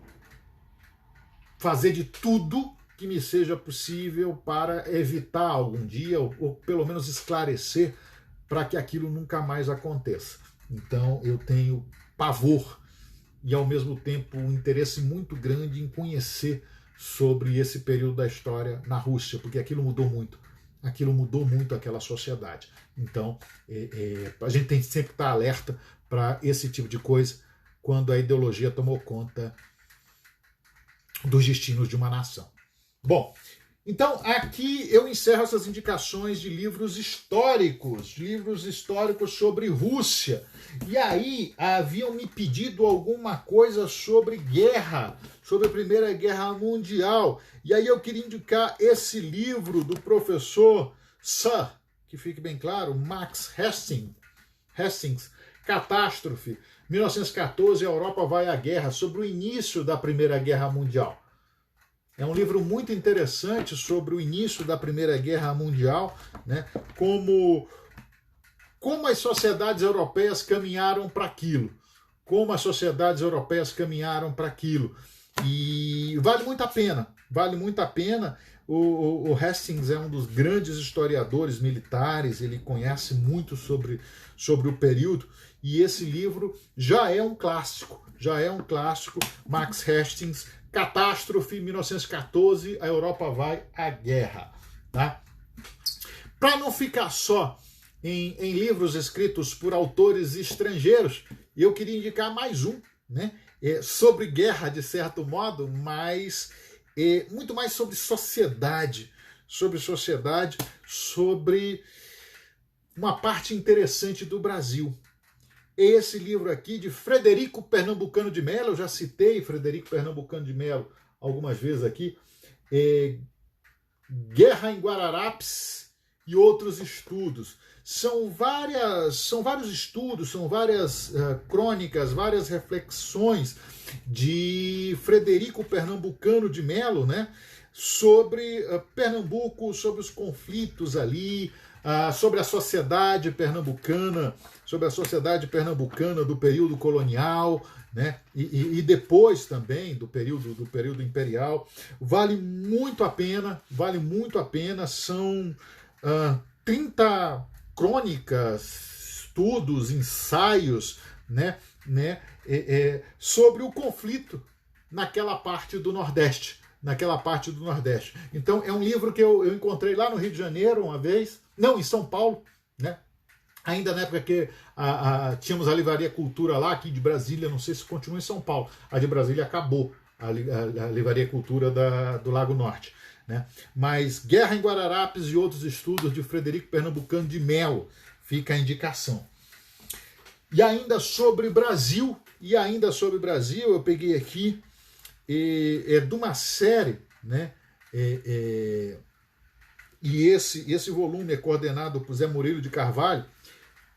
fazer de tudo que me seja possível para evitar algum dia, ou pelo menos esclarecer, para que aquilo nunca mais aconteça. Então eu tenho pavor e ao mesmo tempo um interesse muito grande em conhecer sobre esse período da história na Rússia, porque aquilo mudou muito aquela sociedade. Então a gente tem que sempre estar alerta para esse tipo de coisa quando a ideologia tomou conta dos destinos de uma nação. Bom, então aqui eu encerro essas indicações de livros históricos sobre Rússia. E aí haviam me pedido alguma coisa sobre guerra, sobre a Primeira Guerra Mundial. E aí eu queria indicar esse livro do professor Sir, que fique bem claro, Max Hastings, Catástrofe, 1914, a Europa vai à guerra, sobre o início da Primeira Guerra Mundial. É um livro muito interessante sobre o início da Primeira Guerra Mundial, né? Como as sociedades europeias caminharam para aquilo. E vale muito a pena. O Hastings é um dos grandes historiadores militares, ele conhece muito sobre o período, e esse livro já é um clássico. Max Hastings, Catástrofe, 1914, a Europa vai à guerra. Tá? Para não ficar só em livros escritos por autores estrangeiros, eu queria indicar mais um, né? Sobre guerra, de certo modo, mas muito mais sobre sociedade, sobre uma parte interessante do Brasil. Esse livro aqui de Frederico Pernambucano de Mello, eu já citei Frederico Pernambucano de Mello algumas vezes aqui, Guerra em Guararapes e outros estudos. São vários estudos, são várias crônicas, várias reflexões de Frederico Pernambucano de Mello, né, sobre Pernambuco, sobre os conflitos ali, sobre a sociedade pernambucana, do período colonial, né? E depois também do período imperial. Vale muito a pena, são 30 crônicas, estudos, ensaios, né? Sobre o conflito naquela parte do Nordeste. Então é um livro que eu encontrei lá no Rio de Janeiro uma vez, não, em São Paulo, né? Ainda na época que tínhamos a Livraria Cultura lá, aqui de Brasília, não sei se continua em São Paulo, a de Brasília acabou, a Livraria Cultura do Lago Norte, né? Mas Guerra em Guararapes e outros estudos de Frederico Pernambucano de Mello, fica a indicação. E ainda sobre Brasil, eu peguei aqui de uma série, né? E esse volume é coordenado por Zé Murilo de Carvalho,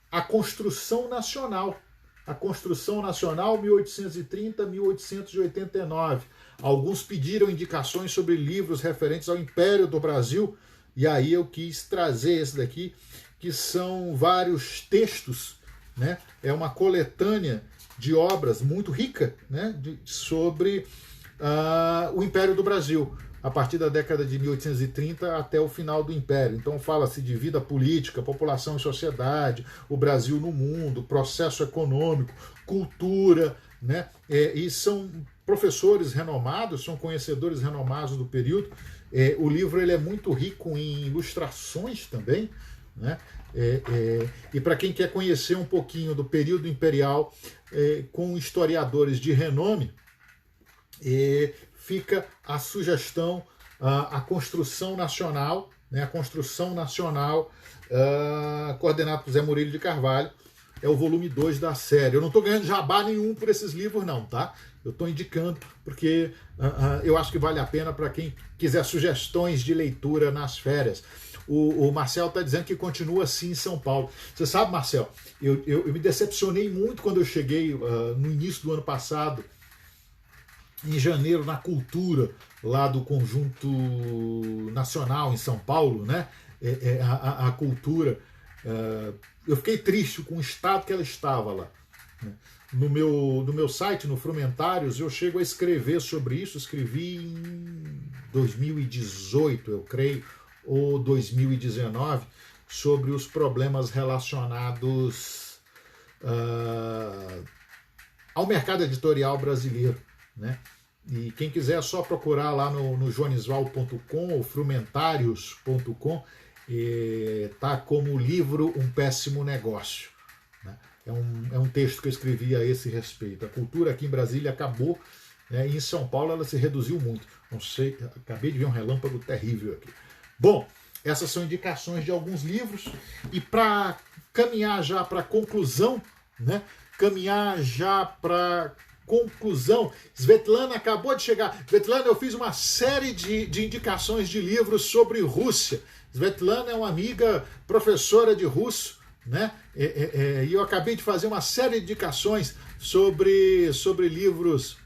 A Construção Nacional, 1830-1889. Alguns pediram indicações sobre livros referentes ao Império do Brasil, e aí eu quis trazer esse daqui, que são vários textos, né? É uma coletânea de obras muito rica, né? Sobre o Império do Brasil, a partir da década de 1830 até o final do Império. Então fala-se de vida política, população e sociedade, o Brasil no mundo, processo econômico, cultura, né? E são professores renomados, são conhecedores renomados do período. O livro ele é muito rico em ilustrações também, né? E para quem quer conhecer um pouquinho do período imperial com historiadores de renome, fica a sugestão, a Construção Nacional, né? A Construção Nacional, coordenado por Zé Murilo de Carvalho, é o volume 2 da série. Eu não estou ganhando jabá nenhum por esses livros não, tá? Eu estou indicando porque eu acho que vale a pena para quem quiser sugestões de leitura nas férias. O Marcel está dizendo que continua assim em São Paulo. Você sabe, Marcel, eu me decepcionei muito quando eu cheguei no início do ano passado, em janeiro, na Cultura, lá do Conjunto Nacional em São Paulo, né? A Cultura. Eu fiquei triste com o estado que ela estava lá. No meu site, no Frumentários, eu chego a escrever sobre isso. Escrevi em 2018, eu creio, ou 2019, sobre os problemas relacionados ao mercado editorial brasileiro, né? E quem quiser é só procurar lá no joanisval.com ou frumentarios.com, tá como livro Um Péssimo Negócio, né? É um texto que eu escrevi a esse respeito. A cultura aqui em Brasília acabou, né? E em São Paulo ela se reduziu muito. Não sei, acabei de ver um relâmpago terrível aqui. Bom, essas são indicações de alguns livros. E para caminhar já para a conclusão, né? Svetlana acabou de chegar. Svetlana, eu fiz uma série de indicações de livros sobre Rússia. Svetlana é uma amiga professora de russo, né? E eu acabei de fazer uma série de indicações sobre livros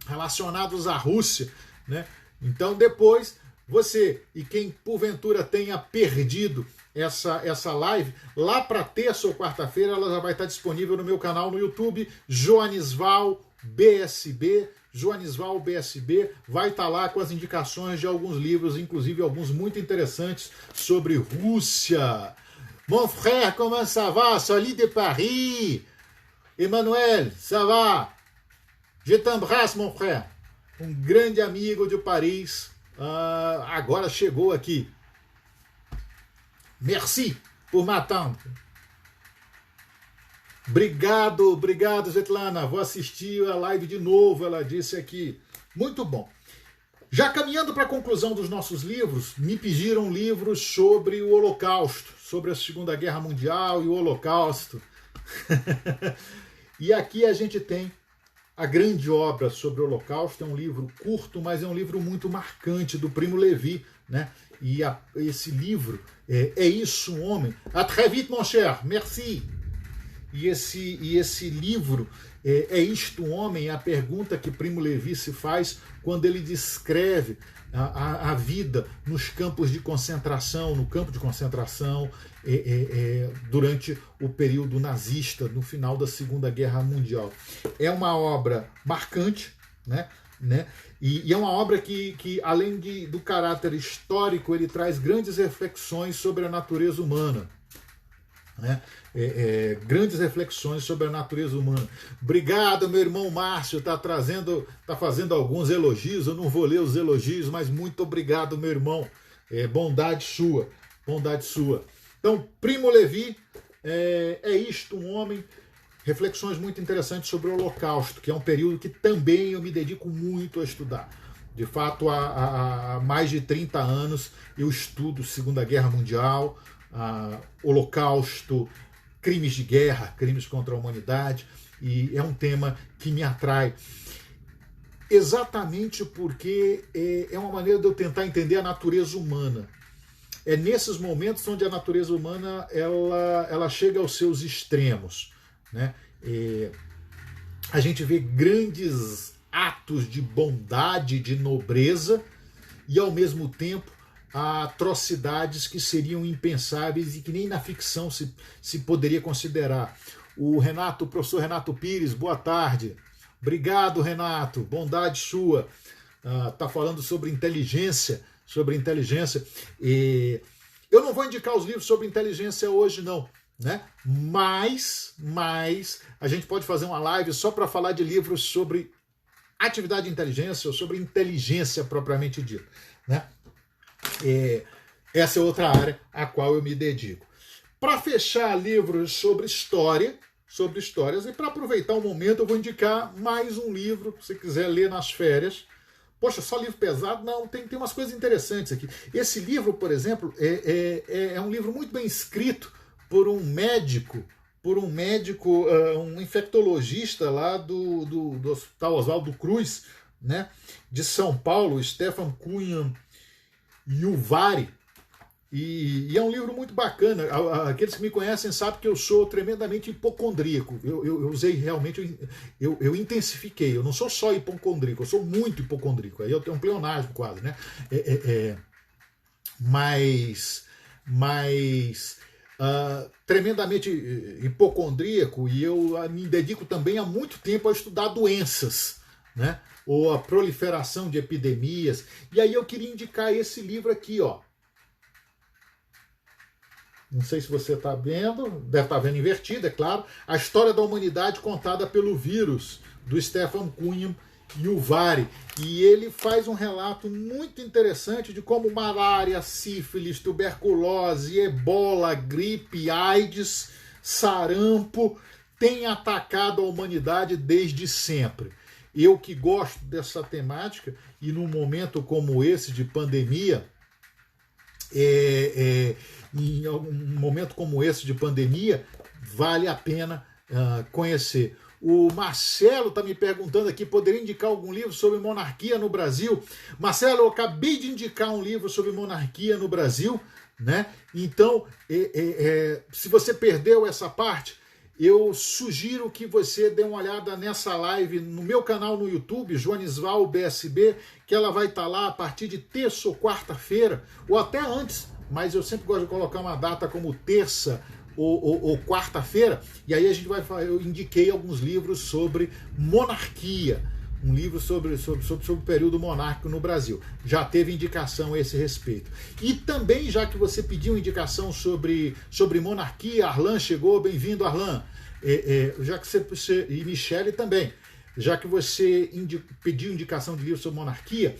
relacionados à Rússia, né? Então depois você, e quem porventura tenha perdido essa live, lá para terça ou quarta-feira ela já vai estar disponível no meu canal no YouTube, Joanisval BSB. Joanisval BSB vai estar lá com as indicações de alguns livros, inclusive alguns muito interessantes sobre Rússia. Mon frère, comment ça va? Salut de Paris. Emmanuel, ça va? Je t'embrasse, mon frère. Um grande amigo de Paris, agora chegou aqui. Merci por m'attendre. Obrigado, Svetlana. Vou assistir a live de novo, ela disse aqui. Muito bom. Já caminhando para a conclusão dos nossos livros, me pediram livros sobre o Holocausto, sobre a Segunda Guerra Mundial e o Holocausto. E aqui a gente tem a grande obra sobre o Holocausto. É um livro curto, mas é um livro muito marcante, do Primo Levi, né? E esse livro é Isso, um Homem. À très vite, mon cher. Merci. E esse livro, É Isto um Homem? É a pergunta que Primo Levi se faz quando ele descreve a vida nos campos de concentração, no campo de concentração, durante o período nazista, no final da Segunda Guerra Mundial. É uma obra marcante, né? E é uma obra que além do caráter histórico, ele traz grandes reflexões sobre a natureza humana. Né? Grandes reflexões sobre a natureza humana. Obrigado, meu irmão Márcio, tá fazendo alguns elogios. Eu não vou ler os elogios, mas muito obrigado, meu irmão. Bondade sua. Então, Primo Levi, É Isto um Homem? Reflexões muito interessantes sobre o Holocausto, que é um período que também eu me dedico muito a estudar. De fato, há mais de 30 anos eu estudo Segunda Guerra Mundial, Holocausto, crimes de guerra, crimes contra a humanidade, e é um tema que me atrai. Exatamente porque é uma maneira de eu tentar entender a natureza humana. É nesses momentos onde a natureza humana ela chega aos seus extremos, né? A gente vê grandes atos de bondade, de nobreza, e ao mesmo tempo atrocidades que seriam impensáveis e que nem na ficção se poderia considerar. O professor Renato Pires, boa tarde. Obrigado, Renato, bondade sua. está falando sobre inteligência, e eu não vou indicar os livros sobre inteligência hoje, não, né? Mas a gente pode fazer uma live só para falar de livros sobre atividade de inteligência ou sobre inteligência propriamente dita, né? Essa é outra área a qual eu me dedico. Para fechar livros sobre histórias, e para aproveitar o momento, eu vou indicar mais um livro, se você quiser ler nas férias. Poxa, só livro pesado? Não, tem umas coisas interessantes aqui. Esse livro, por exemplo, é um livro muito bem escrito por um médico, um infectologista lá do Hospital Oswaldo Cruz, né, de São Paulo, Stefan Cunha Uvari. E é um livro muito bacana. Aqueles que me conhecem sabem que eu sou tremendamente hipocondríaco. Eu usei realmente, eu intensifiquei. Eu não sou só hipocondríaco, eu sou muito hipocondríaco. Aí eu tenho um pleonasmo quase, né? Tremendamente hipocondríaco, e eu me dedico também há muito tempo a estudar doenças, né? Ou a proliferação de epidemias. E aí eu queria indicar esse livro aqui, ó. Não sei se você está vendo, deve estar vendo invertido, é claro. A História da Humanidade Contada pelo Vírus, do Stefan Cunha Uvari. E ele faz um relato muito interessante de como malária, sífilis, tuberculose, ebola, gripe, AIDS, sarampo têm atacado a humanidade desde sempre. Eu que gosto dessa temática, e num momento como esse de pandemia, em um momento como esse de pandemia, vale a pena conhecer. O Marcelo está me perguntando aqui, poderia indicar algum livro sobre monarquia no Brasil? Marcelo, eu acabei de indicar um livro sobre monarquia no Brasil, né? Então, se você perdeu essa parte, eu sugiro que você dê uma olhada nessa live no meu canal no YouTube, Joanisval BSB, que ela vai estar lá a partir de terça ou quarta-feira, ou até antes, mas eu sempre gosto de colocar uma data como terça ou quarta-feira, e aí a gente vai falar. Eu indiquei alguns livros sobre monarquia, um livro sobre o período monárquico no Brasil. Já teve indicação a esse respeito. E também, já que você pediu indicação sobre monarquia, Arlan chegou, bem-vindo, Arlan. Já que você, e Michele também, já que você pediu indicação de livros sobre monarquia,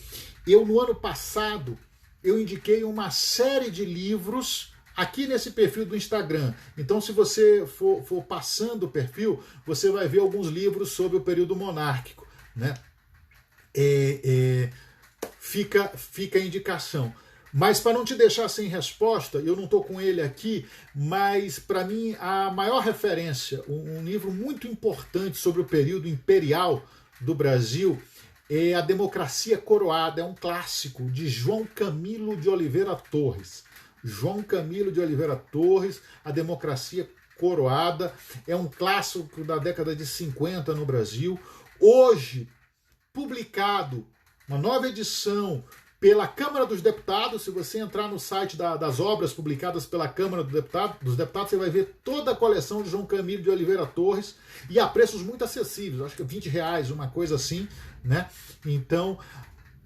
eu no ano passado eu indiquei uma série de livros aqui nesse perfil do Instagram. Então, se você for passando o perfil, você vai ver alguns livros sobre o período monárquico, né? Fica a indicação. Mas para não te deixar sem resposta, eu não estou com ele aqui, mas para mim a maior referência, um livro muito importante sobre o período imperial do Brasil, é A Democracia Coroada, é um clássico de João Camilo de Oliveira Torres. João Camilo de Oliveira Torres, A Democracia Coroada, é um clássico da década de 50 no Brasil. Hoje, publicado, uma nova edição pela Câmara dos Deputados. Se você entrar no site das obras publicadas pela Câmara dos Deputados, você vai ver toda a coleção de João Camilo de Oliveira Torres, e a preços muito acessíveis, acho que R$20, uma coisa assim, né? Então,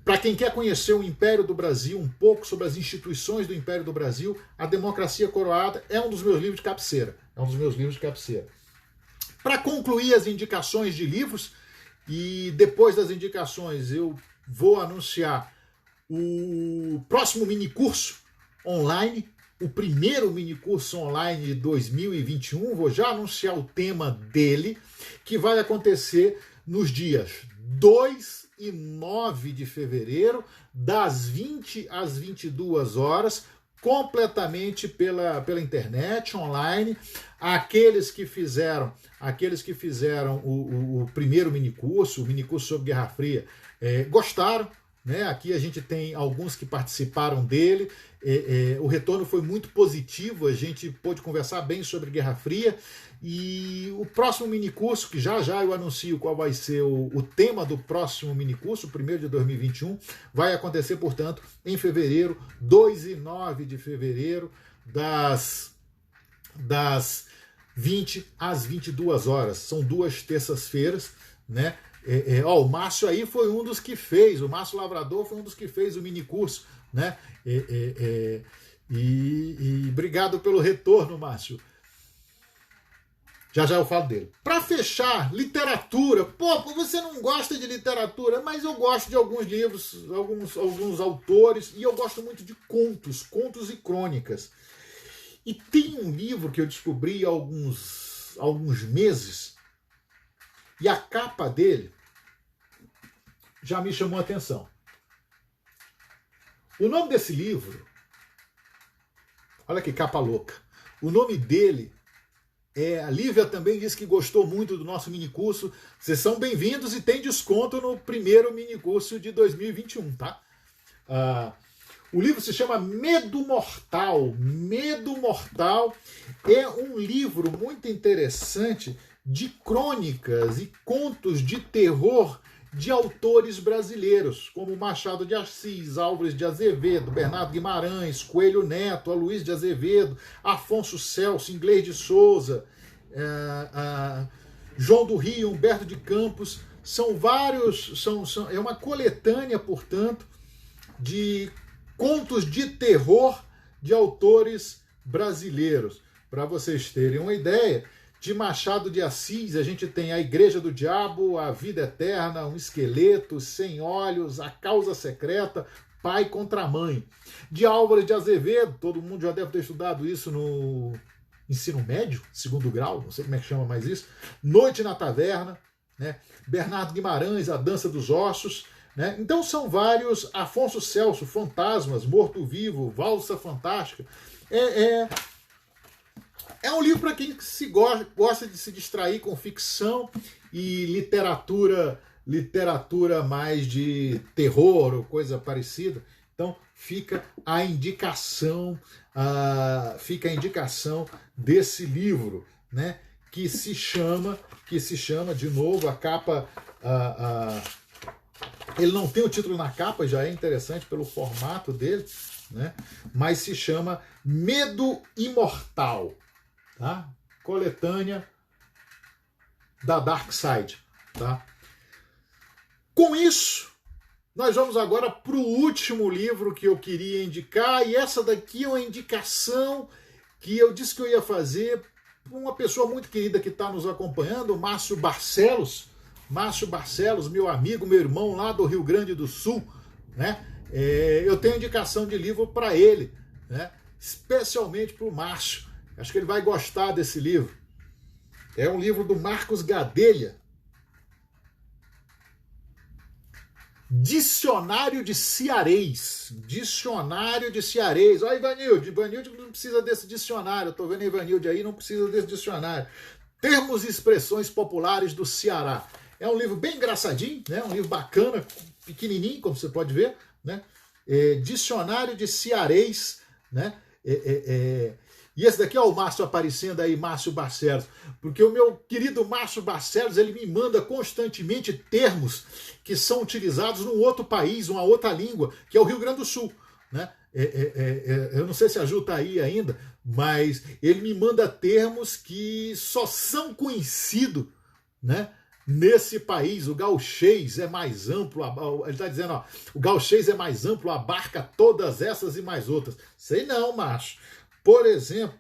para quem quer conhecer o Império do Brasil, um pouco sobre as instituições do Império do Brasil, A Democracia Coroada é um dos meus livros de cabeceira. Para concluir as indicações de livros, e depois das indicações eu vou anunciar o próximo minicurso online, o primeiro minicurso online de 2021, vou já anunciar o tema dele, que vai acontecer nos dias 2 e 9 de fevereiro, das 20 às 22 horas, completamente pela internet, online. Aqueles que fizeram o primeiro minicurso, o minicurso sobre Guerra Fria, gostaram, né? Aqui a gente tem alguns que participaram dele. O retorno foi muito positivo, a gente pôde conversar bem sobre Guerra Fria. E o próximo minicurso, que já eu anuncio qual vai ser o tema do próximo minicurso, o primeiro de 2021, vai acontecer, portanto, em fevereiro, 2 e 9 de fevereiro, das 20 às 22 horas. São 2 terças-feiras, né? O Márcio aí foi um dos que fez, o Márcio Lavrador foi um dos que fez o minicurso, né? E obrigado pelo retorno, Márcio. Já já eu falo dele. Para fechar, literatura. Pô, você não gosta de literatura, mas eu gosto de alguns livros, alguns autores, e eu gosto muito de contos e crônicas. E tem um livro que eu descobri há alguns meses, e a capa dele já me chamou a atenção. O nome desse livro, olha que capa louca, o nome dele a Lívia também disse que gostou muito do nosso minicurso. Vocês são bem-vindos e tem desconto no primeiro minicurso de 2021, tá? O livro se chama Medo Mortal. Medo Mortal é um livro muito interessante de crônicas e contos de terror de autores brasileiros, como Machado de Assis, Álvares de Azevedo, Bernardo Guimarães, Coelho Neto, Aloysio de Azevedo, Afonso Celso, Inglês de Souza, João do Rio, Humberto de Campos. São vários, é uma coletânea, portanto, de contos de terror de autores brasileiros. Para vocês terem uma ideia, de Machado de Assis, a gente tem A Igreja do Diabo, A Vida Eterna, Um Esqueleto, Sem Olhos, A Causa Secreta, Pai contra Mãe. De Álvares de Azevedo, todo mundo já deve ter estudado isso no ensino médio, segundo grau, não sei como é que chama mais isso, Noite na Taverna, né? Bernardo Guimarães, A Dança dos Ossos, né? Então são vários, Afonso Celso, Fantasmas, Morto-Vivo, Valsa Fantástica. É um livro para quem gosta de se distrair com ficção e literatura mais de terror ou coisa parecida. Então fica a indicação desse livro, né? Que se chama de novo, a capa. Ele não tem o título na capa, já é interessante pelo formato dele, né? Mas se chama Medo Imortal. Tá? Coletânea da Dark Side. Tá? Com isso, nós vamos agora para o último livro que eu queria indicar, e essa daqui é uma indicação que eu disse que eu ia fazer para uma pessoa muito querida que está nos acompanhando, Márcio Barcelos. Márcio Barcelos, meu amigo, meu irmão lá do Rio Grande do Sul, né? Eu tenho indicação de livro para ele, né? Especialmente para o Márcio. Acho que ele vai gostar desse livro. É um livro do Marcos Gadelha. Dicionário de Cearês. Dicionário de Cearês. Olha, Ivanilde não precisa desse dicionário. Estou vendo a Ivanilde aí, não precisa desse dicionário. Termos e expressões populares do Ceará. É um livro bem engraçadinho, né? Um livro bacana, pequenininho, como você pode ver, né? Dicionário de Cearês, né? E esse daqui é o Márcio aparecendo aí, Márcio Barcelos, porque o meu querido Márcio Barcelos, ele me manda constantemente termos que são utilizados num outro país, uma outra língua, que é o Rio Grande do Sul, né? Eu não sei se a Ju está aí ainda, mas ele me manda termos que só são conhecidos, né, nesse país. O gauchês é mais amplo, ele está dizendo, ó, o gauchês é mais amplo, abarca todas essas e mais outras. Sei não, macho. Por exemplo,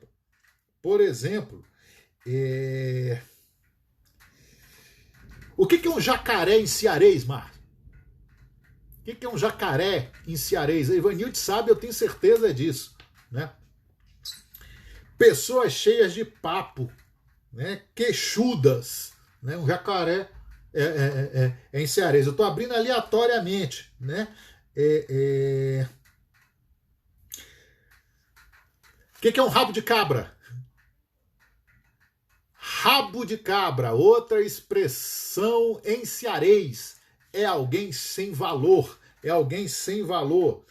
o que é um jacaré em cearês, Marcos? O que é um jacaré em cearês? A Ivanilde sabe, eu tenho certeza disso, né? Pessoas cheias de papo, né? Queixudas, né? Um jacaré é em cearês. Eu estou abrindo aleatoriamente, né? O que é um rabo de cabra? Rabo de cabra, outra expressão em cearês, é alguém sem valor, é alguém sem valor.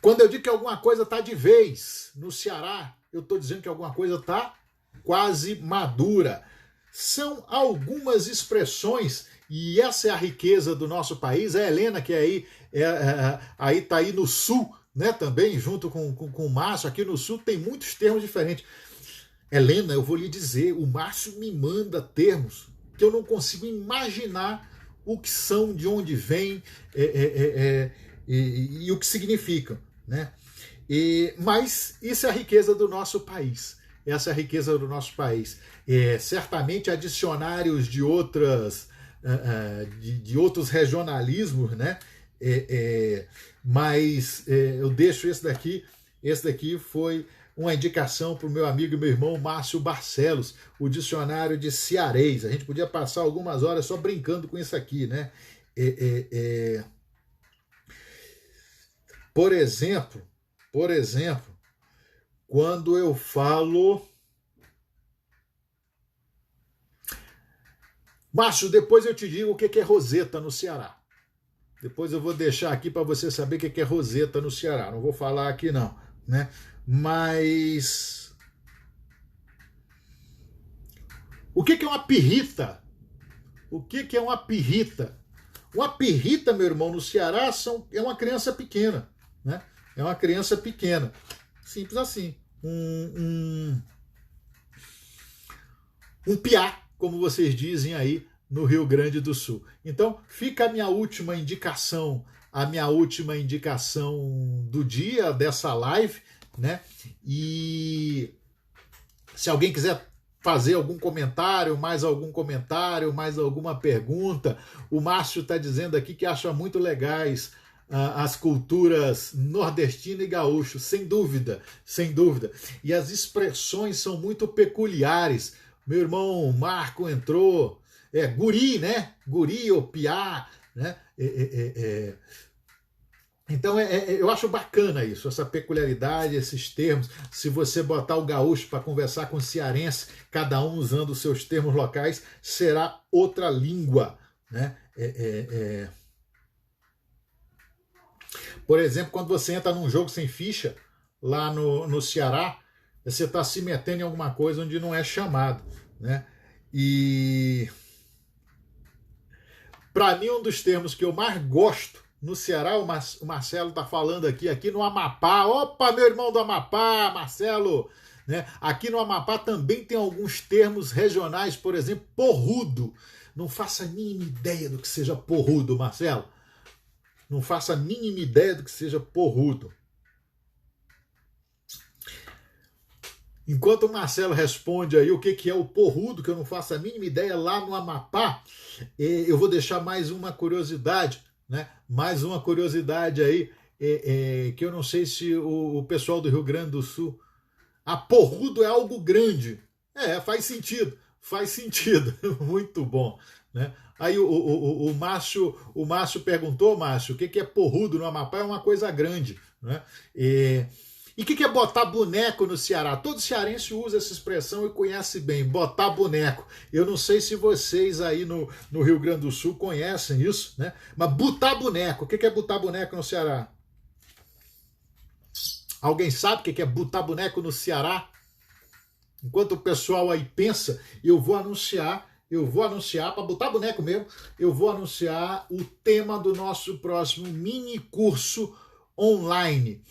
Quando eu digo que alguma coisa está de vez no Ceará, eu estou dizendo que alguma coisa está quase madura. São algumas expressões, e essa é a riqueza do nosso país. A Helena, que aí está aí no sul, né, também, junto com o Márcio, aqui no sul tem muitos termos diferentes. Helena, eu vou lhe dizer, o Márcio me manda termos que eu não consigo imaginar o que são, de onde vêm e o que significam, né? Mas isso é a riqueza do nosso país. Essa é a riqueza do nosso país. Certamente há dicionários de outros regionalismos, né? Mas eu deixo esse daqui. Esse daqui foi uma indicação para o meu amigo e meu irmão Márcio Barcelos, o dicionário de cearês. A gente podia passar algumas horas só brincando com isso aqui, né? Por exemplo, quando eu falo... Márcio, depois eu te digo o que é roseta no Ceará. Depois eu vou deixar aqui para você saber o que é roseta no Ceará. Não vou falar aqui não, né? Mas o que é uma pirrita? O que é uma pirrita? Uma pirrita, meu irmão, no Ceará é uma criança pequena, né? É uma criança pequena. Simples assim. Um piá, como vocês dizem aí no Rio Grande do Sul. Então, fica a minha última indicação do dia dessa live, né? E se alguém quiser fazer algum comentário, mais alguma pergunta, o Márcio está dizendo aqui que acha muito legais as culturas nordestina e gaúcho, sem dúvida. E as expressões são muito peculiares. Meu irmão Marco entrou, guri, né? Guri ou piá, né? Então eu acho bacana isso, essa peculiaridade, esses termos. Se você botar o gaúcho para conversar com o cearense, cada um usando os seus termos locais, será outra língua, né? Por exemplo, quando você entra num jogo sem ficha, lá no Ceará, você está se metendo em alguma coisa onde não é chamado, né? E para mim, um dos termos que eu mais gosto no Ceará, o Marcelo está falando aqui no Amapá. Opa, meu irmão do Amapá, Marcelo! Né? Aqui no Amapá também tem alguns termos regionais, por exemplo, porrudo. Não faço a mínima ideia do que seja porrudo, Marcelo. Não faço a mínima ideia do que seja porrudo. Enquanto o Marcelo responde aí o que é o porrudo, que eu não faço a mínima ideia, lá no Amapá, eu vou deixar mais uma curiosidade, né? Mais uma curiosidade aí, que eu não sei se o pessoal do Rio Grande do Sul... porrudo é algo grande. Faz sentido. Muito bom, né? Aí o Márcio perguntou, Márcio, o que é porrudo no Amapá? É uma coisa grande, né? E o que é botar boneco no Ceará? Todo cearense usa essa expressão e conhece bem, botar boneco. Eu não sei se vocês aí no Rio Grande do Sul conhecem isso, né? Mas botar boneco, o que é botar boneco no Ceará? Alguém sabe o que é botar boneco no Ceará? Enquanto o pessoal aí pensa, eu vou anunciar, para botar boneco mesmo, eu vou anunciar o tema do nosso próximo mini curso online.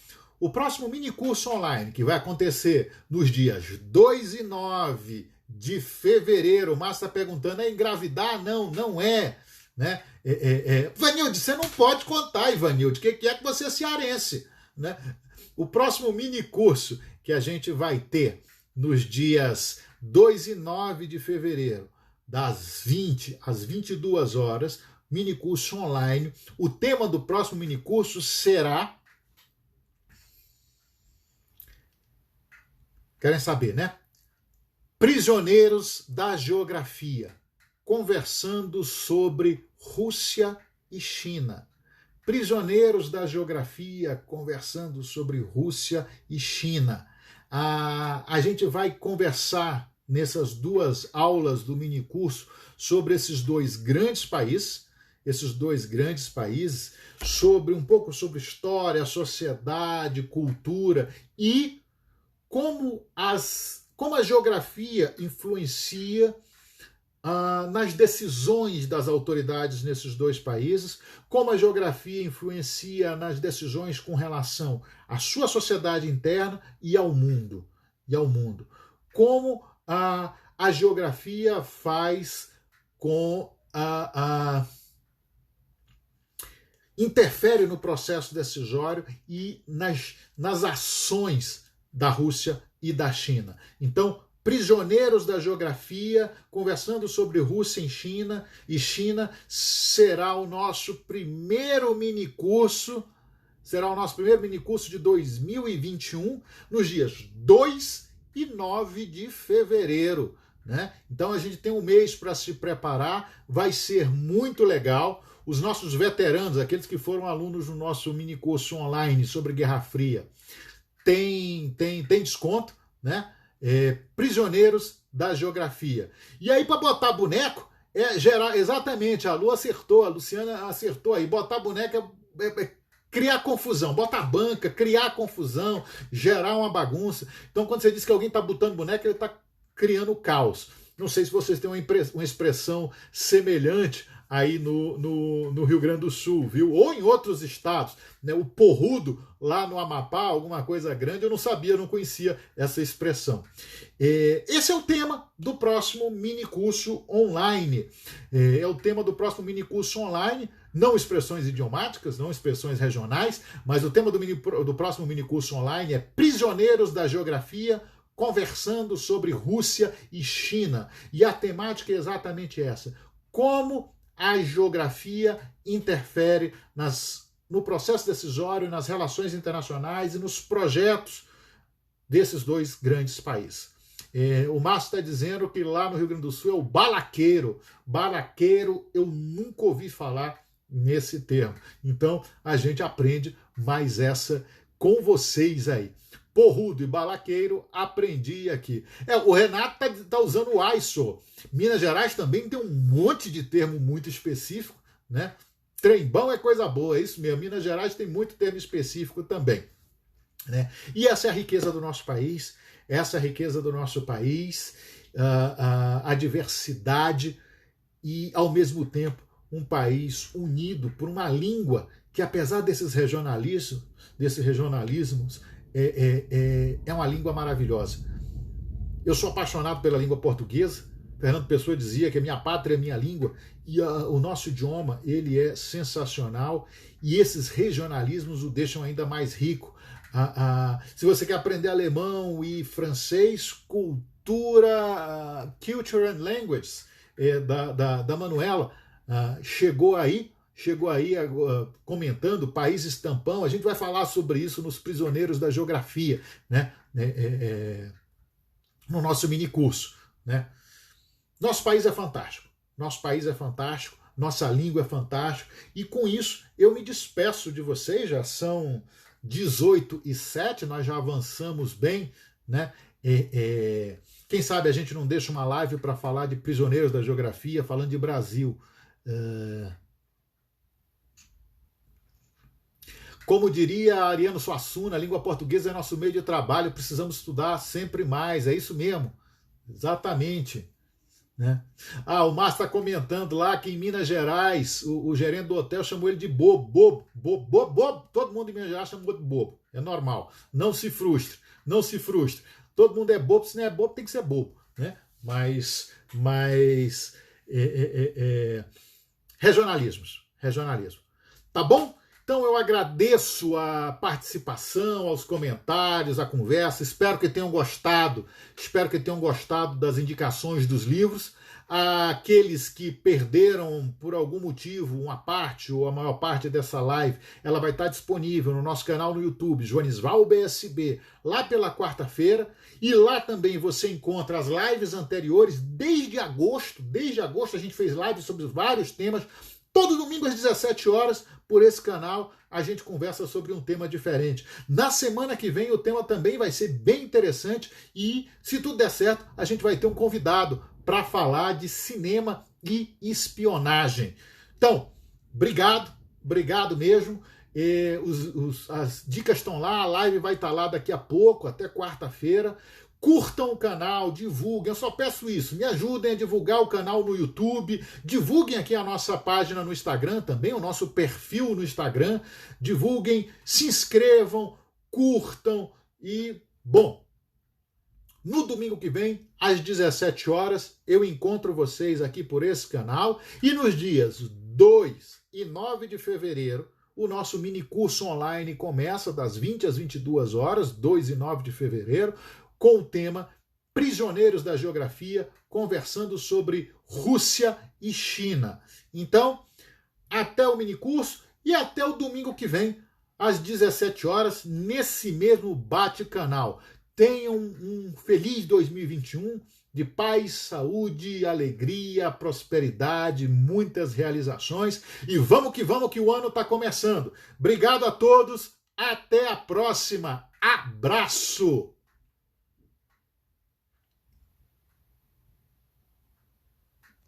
O próximo mini curso online, que vai acontecer nos dias 2 e 9 de fevereiro. O Márcio está perguntando, é engravidar? Não é. Né? Ivanilde, você não pode contar, Ivanilde, o que é que você é cearense? Né? O próximo mini curso que a gente vai ter nos dias 2 e 9 de fevereiro, das 20 às 22 horas, mini curso online. O tema do próximo mini curso será... Querem saber, né? Prisioneiros da geografia, conversando sobre Rússia e China. Prisioneiros da geografia, conversando sobre Rússia e China. A gente vai conversar nessas duas aulas do minicurso sobre esses dois grandes países, sobre um pouco sobre história, sociedade, cultura e como a geografia influencia nas decisões das autoridades nesses dois países, como a geografia influencia nas decisões com relação à sua sociedade interna e ao mundo. como a geografia faz com interfere no processo decisório e nas ações da Rússia e da China. Então, prisioneiros da geografia, conversando sobre Rússia e China, será o nosso primeiro minicurso, de 2021, nos dias 2 e 9 de fevereiro. Né? Então a gente tem um mês para se preparar, vai ser muito legal. Os nossos veteranos, aqueles que foram alunos do nosso minicurso online sobre Guerra Fria, tem desconto, né? Prisioneiros da geografia. E aí, para botar boneco, gerar exatamente, a Lu acertou, a Luciana acertou aí, botar boneco é criar confusão, botar banca, criar confusão, gerar uma bagunça. Então, quando você diz que alguém está botando boneco, ele está criando caos. Não sei se vocês têm uma expressão semelhante aí no Rio Grande do Sul, viu? Ou em outros estados, né? O porrudo lá no Amapá, alguma coisa grande, eu não sabia, não conhecia essa expressão. Esse é o tema do próximo minicurso online. É o tema do próximo minicurso online, não expressões idiomáticas, não expressões regionais, mas o tema do próximo minicurso online é Prisioneiros da Geografia, conversando sobre Rússia e China. E a temática é exatamente essa. Como a geografia interfere no processo decisório, nas relações internacionais e nos projetos desses dois grandes países. O Márcio está dizendo que lá no Rio Grande do Sul é o balaqueiro. Balaqueiro, eu nunca ouvi falar nesse termo. Então, a gente aprende mais essa com vocês aí. Porrudo e balaqueiro, aprendi aqui. O Renato tá usando o ISO. Minas Gerais também tem um monte de termo muito específico, né? Trembão é coisa boa, é isso mesmo. Minas Gerais tem muito termo específico também, né? E essa é a riqueza do nosso país, a diversidade e, ao mesmo tempo, um país unido por uma língua que, apesar desses regionalismos, é uma língua maravilhosa. Eu sou apaixonado pela língua portuguesa. Fernando Pessoa dizia que a minha pátria é minha língua, e o nosso idioma, ele é sensacional, e esses regionalismos o deixam ainda mais rico. Se você quer aprender alemão e francês, Culture and Languages, da Manuela, chegou aí comentando Países Tampão. A gente vai falar sobre isso nos Prisioneiros da Geografia, né? No nosso minicurso, né? Nosso país é fantástico, nossa língua é fantástica, e com isso eu me despeço de vocês. Já são 18h07, nós já avançamos bem, né? Quem sabe a gente não deixa uma live para falar de Prisioneiros da Geografia, falando de Brasil. Como diria Ariano Suassuna, a língua portuguesa é nosso meio de trabalho, precisamos estudar sempre mais. É isso mesmo, exatamente. Né? O Márcio está comentando lá que em Minas Gerais o gerente do hotel chamou ele de bobo. Todo mundo em Minas Gerais chamou de bobo, é normal. Não se frustre. Todo mundo é bobo, se não é bobo tem que ser bobo, né? Mas regionalismo, tá bom? Então eu agradeço a participação, aos comentários, a conversa. Espero que tenham gostado das indicações dos livros. Aqueles que perderam por algum motivo uma parte ou a maior parte dessa live, ela vai estar disponível no nosso canal no YouTube, Joanisval BSB, lá pela quarta-feira. E lá também você encontra as lives anteriores desde agosto. Desde agosto a gente fez lives sobre vários temas. Todo domingo às 17 horas, por esse canal, a gente conversa sobre um tema diferente. Na semana que vem o tema também vai ser bem interessante, e se tudo der certo, a gente vai ter um convidado para falar de cinema e espionagem. Então, obrigado mesmo. As dicas estão lá, a live vai estar lá daqui a pouco, até quarta-feira. Curtam o canal, divulguem, eu só peço isso, me ajudem a divulgar o canal no YouTube, divulguem aqui a nossa página no Instagram também, o nosso perfil no Instagram, divulguem, se inscrevam, curtam e, bom, No domingo que vem, às 17 horas, eu encontro vocês aqui por esse canal. E nos dias 2 e 9 de fevereiro, o nosso mini curso online começa das 20 às 22 horas, 2 e 9 de fevereiro, com o tema Prisioneiros da Geografia, conversando sobre Rússia e China. Então, até o mini curso e até o domingo que vem, às 17 horas, nesse mesmo bate-canal. Tenham um feliz 2021 de paz, saúde, alegria, prosperidade, muitas realizações. E vamos que o ano está começando. Obrigado a todos, até a próxima. Abraço!